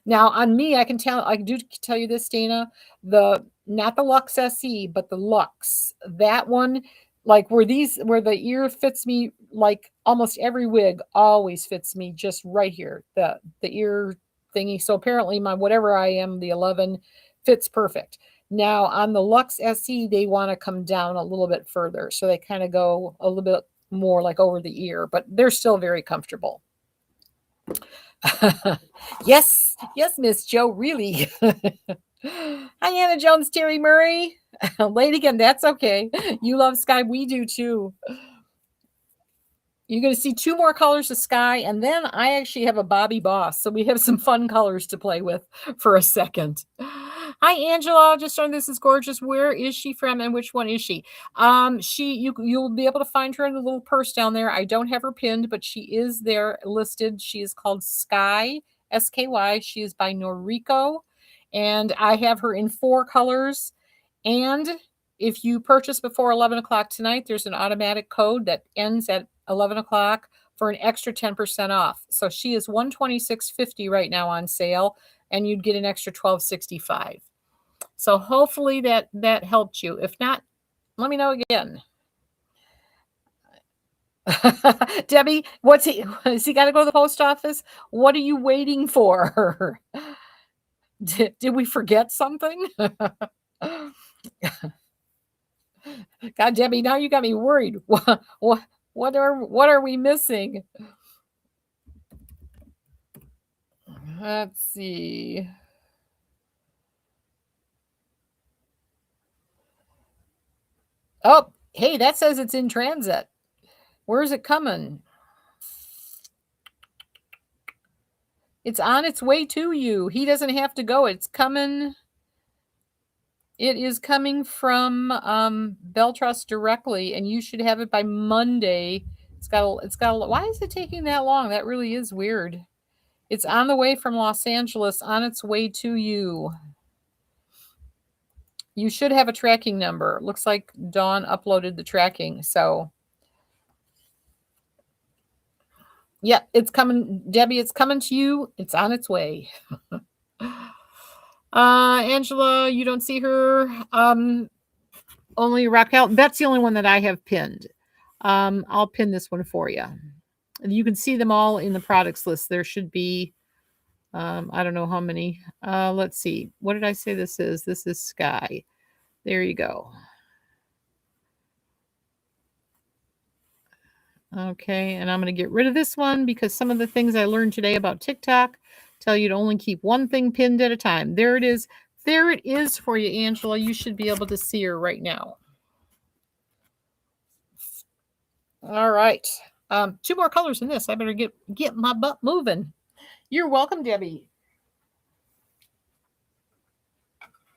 Speaker 1: Now on me, I do tell you this, Dana, not the Lux SE, but the Lux. That one, like where the ear fits me, like almost every wig always fits me just right here, the ear thingy. So apparently my whatever I am, the 11 fits perfect. Now on the Lux SE, they want to come down a little bit further. So they kind of go a little bit more like over the ear, but they're still very comfortable. Yes, Miss Joe, really. Hi, Anna Jones, Terry Murray. Late again, that's okay. You love Sky, we do too. You're going to see 2 more colors of Sky, and then I actually have a Bobby Boss, so we have some fun colors to play with for a second. Hi, Angela. Just on this is gorgeous. Where is she from, and which one is she? You'll be able to find her in the little purse down there. I don't have her pinned, but she is there listed. She is called Sky, SKY. She is by Noriko, and I have her in 4 colors. And if you purchase before 11 o'clock tonight, there's an automatic code that ends at 11 o'clock for an extra 10% off. So she is $126.50 right now on sale, and you'd get an extra $12.65. So hopefully that helped you. If not, let me know again. Debbie, has he got to go to the post office? What are you waiting for? Did we forget something? God, Debbie, now you got me worried. What are we missing? Let's see. Oh, hey, that says it's in transit. Where is it coming? It's on its way to you. He doesn't have to go. It's coming. It is coming from Beltrust directly, and you should have it by Monday. It's got. Why is it taking that long? That really is weird. It's on the way from Los Angeles, on its way to you. You should have a tracking number. Looks like Dawn uploaded the tracking. So, yeah, it's coming. Debbie, it's coming to you. It's on its way. Angela, you don't see her. Only Raquel. That's the only one that I have pinned. I'll pin this one for you. And you can see them all in the products list. There should be, I don't know how many. Let's see. What did I say this is? This is Sky. There you go. Okay, and I'm going to get rid of this one because some of the things I learned today about TikTok tell you to only keep one thing pinned at a time. There it is. There it is for you, Angela. You should be able to see her right now. All right. Two more colors in this. I better get my butt moving. You're welcome, Debbie.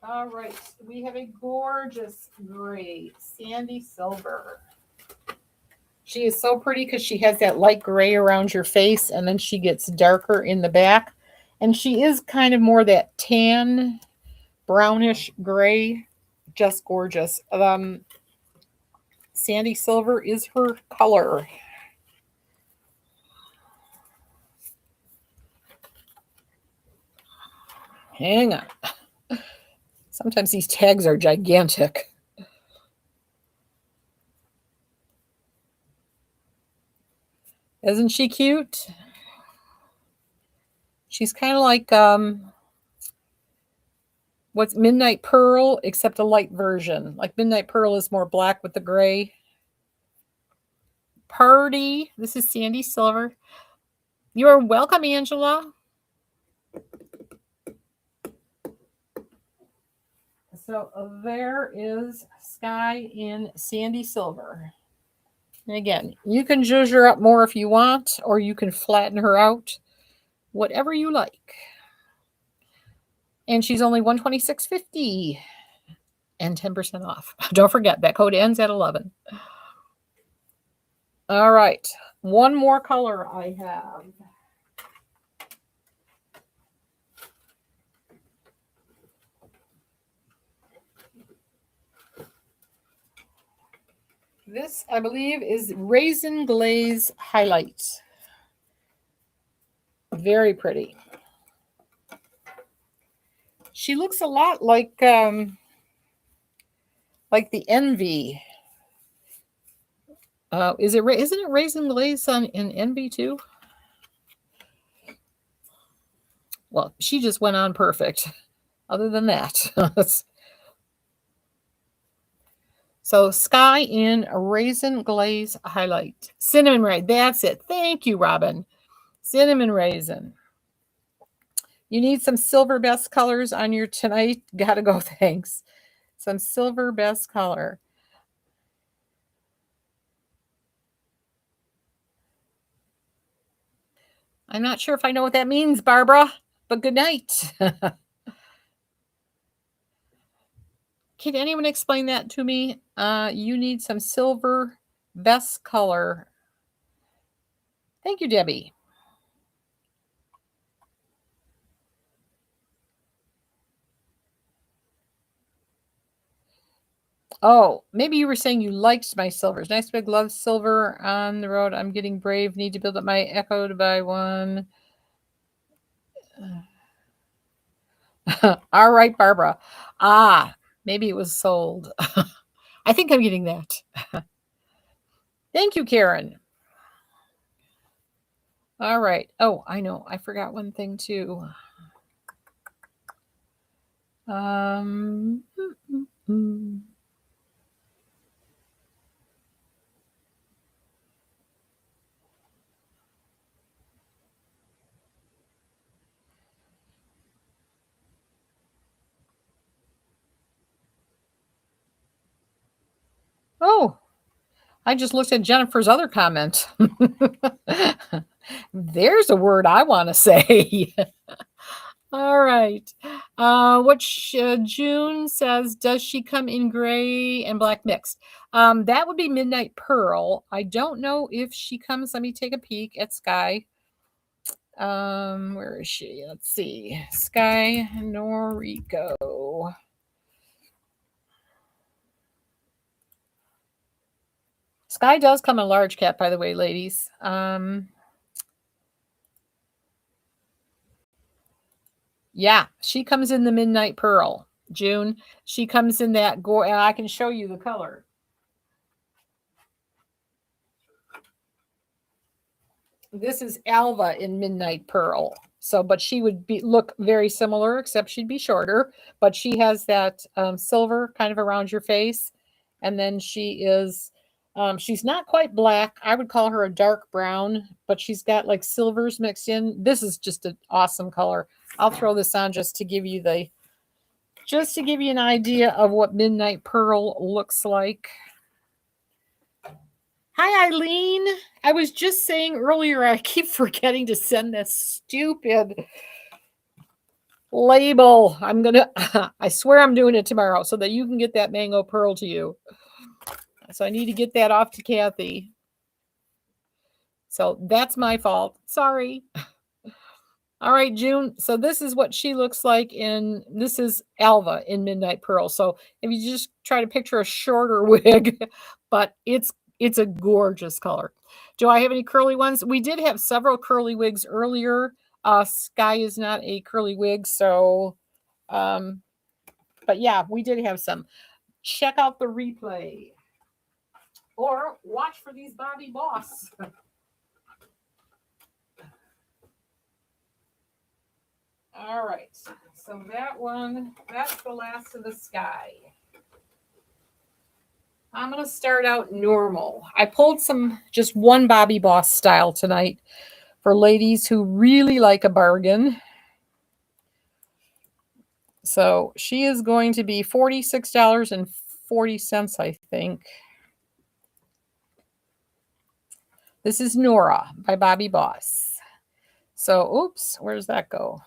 Speaker 1: All right. We have a gorgeous gray, sandy silver. She is so pretty because she has that light gray around your face, and then she gets darker in the back. And she is kind of more that tan, brownish gray. Just gorgeous. Sandy silver is her color. Hang on. Sometimes these tags are gigantic. Isn't she cute? She's kind of like what's Midnight Pearl, except a light version. Like Midnight Pearl is more black with the gray. Party. This is Sandy Silver. You are welcome, Angela. So there is Sky in Sandy Silver. And again, you can zhuzh her up more if you want, or you can flatten her out. Whatever you like. And she's only $126.50 and 10% off. Don't forget, that code ends at 11. All right. One more color I have. This, I believe, is Raisin Glaze Highlight. Very pretty. She looks a lot like the Envy. Isn't it Raisin Glaze in Envy too? Well, she just went on perfect. Other than that. So Sky in Raisin Glaze Highlight. Cinnamon Raisin. That's it. Thank you, Robin. Cinnamon Raisin. You need some silver best colors on your tonight. Gotta go, thanks. Some silver best color. I'm not sure if I know what that means, Barbara, but good night. Can anyone explain that to me? You need some silver best color. Thank you, Debbie. Oh, maybe you were saying you liked my silvers. Nice big love silver on the road. I'm getting brave. Need to build up my Echo to buy one. All right, Barbara. Maybe it was sold. I think I'm getting that. Thank you, Karen. All right. Oh, I know. I forgot one thing too. Oh, I just looked at Jennifer's other comment. There's a word I want to say. All right. June says, does she come in gray and black mixed? That would be Midnight Pearl. I don't know if she comes. Let me take a peek at Sky. Where is she? Let's see. Sky Noriko. Sky does come in large cap, by the way, ladies. Yeah, she comes in the Midnight Pearl. June. She comes in that gore, and I can show you the color. This is Alva in Midnight Pearl. So, but she would be look very similar, except she'd be shorter. But she has that silver kind of around your face, and then she's not quite black. I would call her a dark brown, but she's got like silvers mixed in. This is just an awesome color. I'll throw this on just to give you an idea of what Midnight Pearl looks like. Hi, Eileen. I was just saying earlier, I keep forgetting to send this stupid label. I swear I'm doing it tomorrow so that you can get that mango pearl to you. So I need to get that off to Kathy. So that's my fault. Sorry. All right, June. So this is what she looks like this is Alva in Midnight Pearl. So if you just try to picture a shorter wig, but it's a gorgeous color. Do I have any curly ones? We did have several curly wigs earlier. Sky is not a curly wig, so but yeah, we did have some. Check out the replay. Or watch for these Bobby Boss. All right, so that's the last of the Sky. I'm going to start out normal. I pulled just one Bobby Boss style tonight for ladies who really like a bargain. So she is going to be $46.40, I think. This is Nora by Bobby Boss. So, oops, where does that go?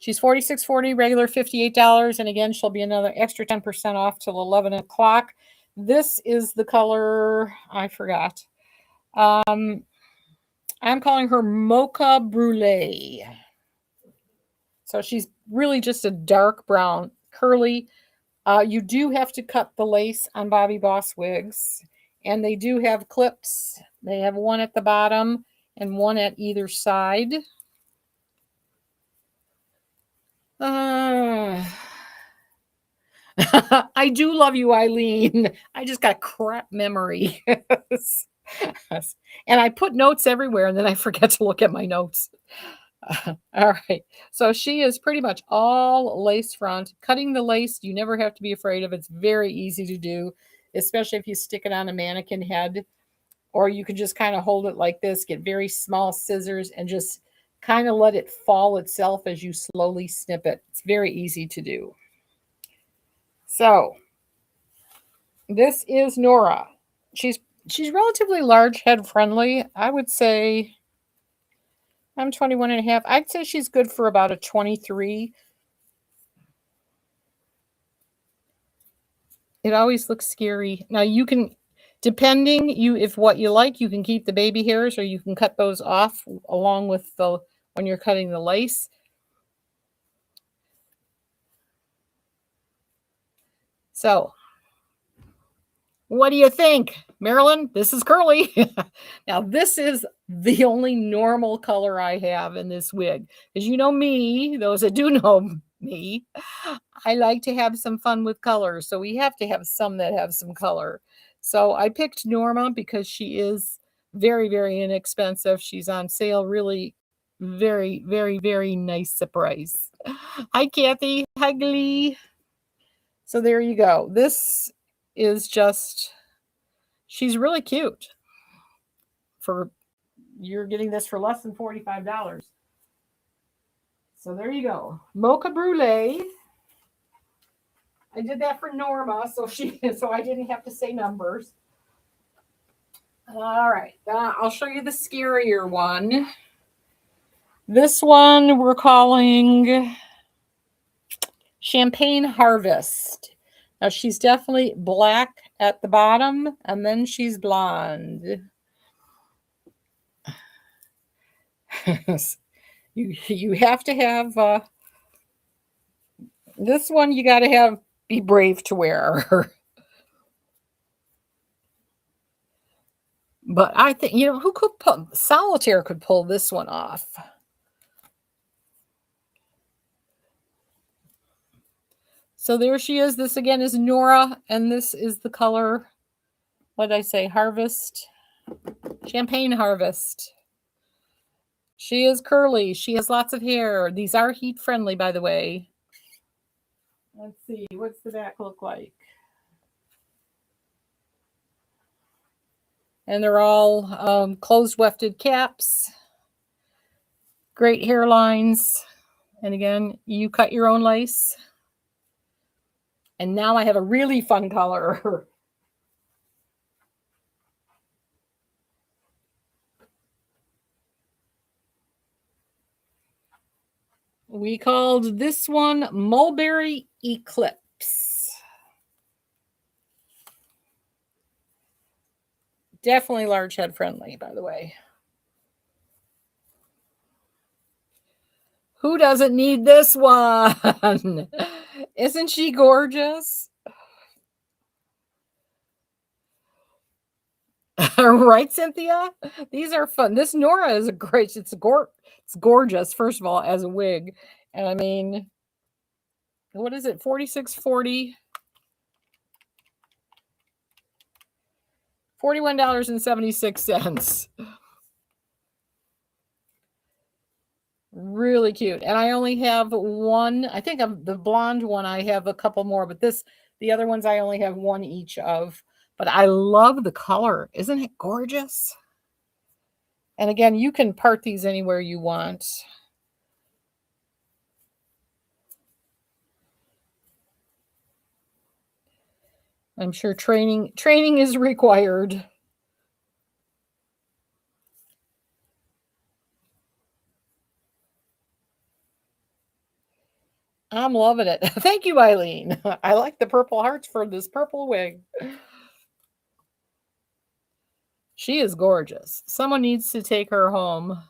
Speaker 1: She's $46.40, regular $58, and again, she'll be another extra 10% off till 11 o'clock. This is the color, I forgot. I'm calling her Mocha Brulee. So she's really just a dark brown, curly. You do have to cut the lace on Bobby Boss wigs, and they do have clips. They have one at the bottom and one at either side. I do love you, Eileen. I just got crap memory. And I put notes everywhere, and then I forget to look at my notes. All right. So she is pretty much all lace front. Cutting the lace, you never have to be afraid of. It's very easy to do, especially if you stick it on a mannequin head. Or you can just kind of hold it like this, get very small scissors, and just kind of let it fall itself as you slowly snip it. It's very easy to do. So this is Nora. She's relatively large head friendly. I would say I'm 21 and a half. I'd say she's good for about a 23. It always looks scary. Now you can, depending if what you like, you can keep the baby hairs or you can cut those off along with when you're cutting the lace. So what do you think, Marilyn? This is curly. Now, this is the only normal color I have in this wig. As you know me, those that do know me, I like to have some fun with colors. So we have to have some that have some color. So I picked Norma because she is very, very inexpensive. She's on sale, really very, very, very nice surprise. Hi, Kathy. Hi, Glee. So there you go. This is she's really cute. You're getting this for less than $45. So there you go. Mocha Brulee. I did that for Norma, so I didn't have to say numbers. All right. I'll show you the scarier one. This one we're calling Champagne Harvest. Now she's definitely black at the bottom, and then she's blonde. you have to have this one. You got to be brave to wear. But I think who could Solitaire could pull this one off. So there she is. This again is Nora, and this is the color, what did I say, Harvest? Champagne Harvest. She is curly. She has lots of hair. These are heat friendly, by the way. Let's see, what's the back look like? And they're all closed wefted caps. Great hairlines. And again, you cut your own lace. And now I have a really fun color. We called this one Mulberry Eclipse. Definitely large head friendly, by the way. Who doesn't need this one? Isn't she gorgeous? Right, Cynthia? These are fun. This Nora is a great, it's gorgeous, first of all, as a wig. And I mean, what is it? 46.40. $41.76. Really cute. And I only have one. I think of the blonde one, I have a couple more, but the other ones I only have one each of. But I love the color. Isn't it gorgeous? And again, you can part these anywhere you want. I'm sure training is required. I'm loving it. Thank you, Eileen. I like the purple hearts for this purple wig. She is gorgeous. Someone needs to take her home.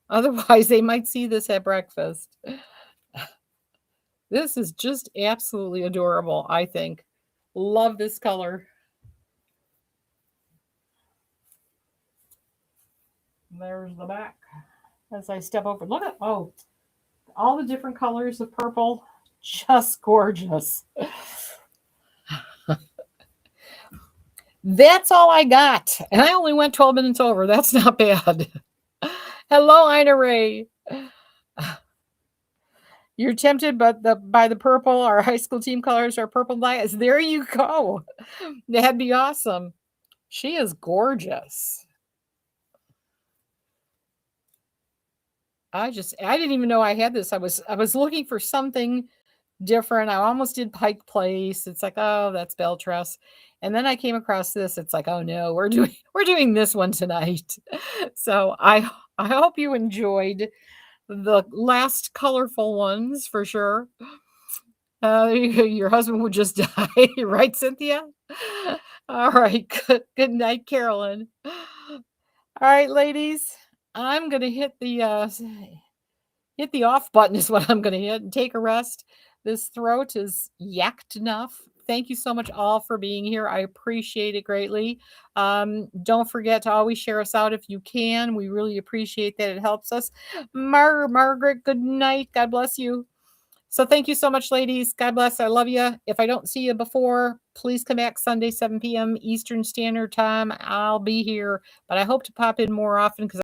Speaker 1: Otherwise, they might see this at breakfast. This is just absolutely adorable, I think. Love this color. There's the back. As I step over, look at, oh, all the different colors of purple. Just gorgeous. That's all I got. And I only went 12 minutes over. That's not bad. Hello, Ina Ray. You're tempted by the purple. Our high school team colors are purple lights. There you go. That'd be awesome. She is gorgeous. I didn't even know I had this. I was looking for something different. I almost did Pike Place. It's like, oh, that's Beltress. And then I came across this. It's like, oh no, we're doing this one tonight. So I hope you enjoyed the last colorful ones for sure. Your husband would just die, right, Cynthia? All right. Good night, Carolyn. All right, ladies. I'm gonna hit the off button is what I'm gonna hit and take a rest. This throat is yacked enough. Thank you so much all for being here. I appreciate it greatly. Don't forget to always share us out if you can. We really appreciate that. It helps us. Margaret, good night. God bless you. So thank you so much, ladies. God bless. I love you. If I don't see you before, please come back Sunday, 7 p.m. Eastern Standard Time. I'll be here, but I hope to pop in more often because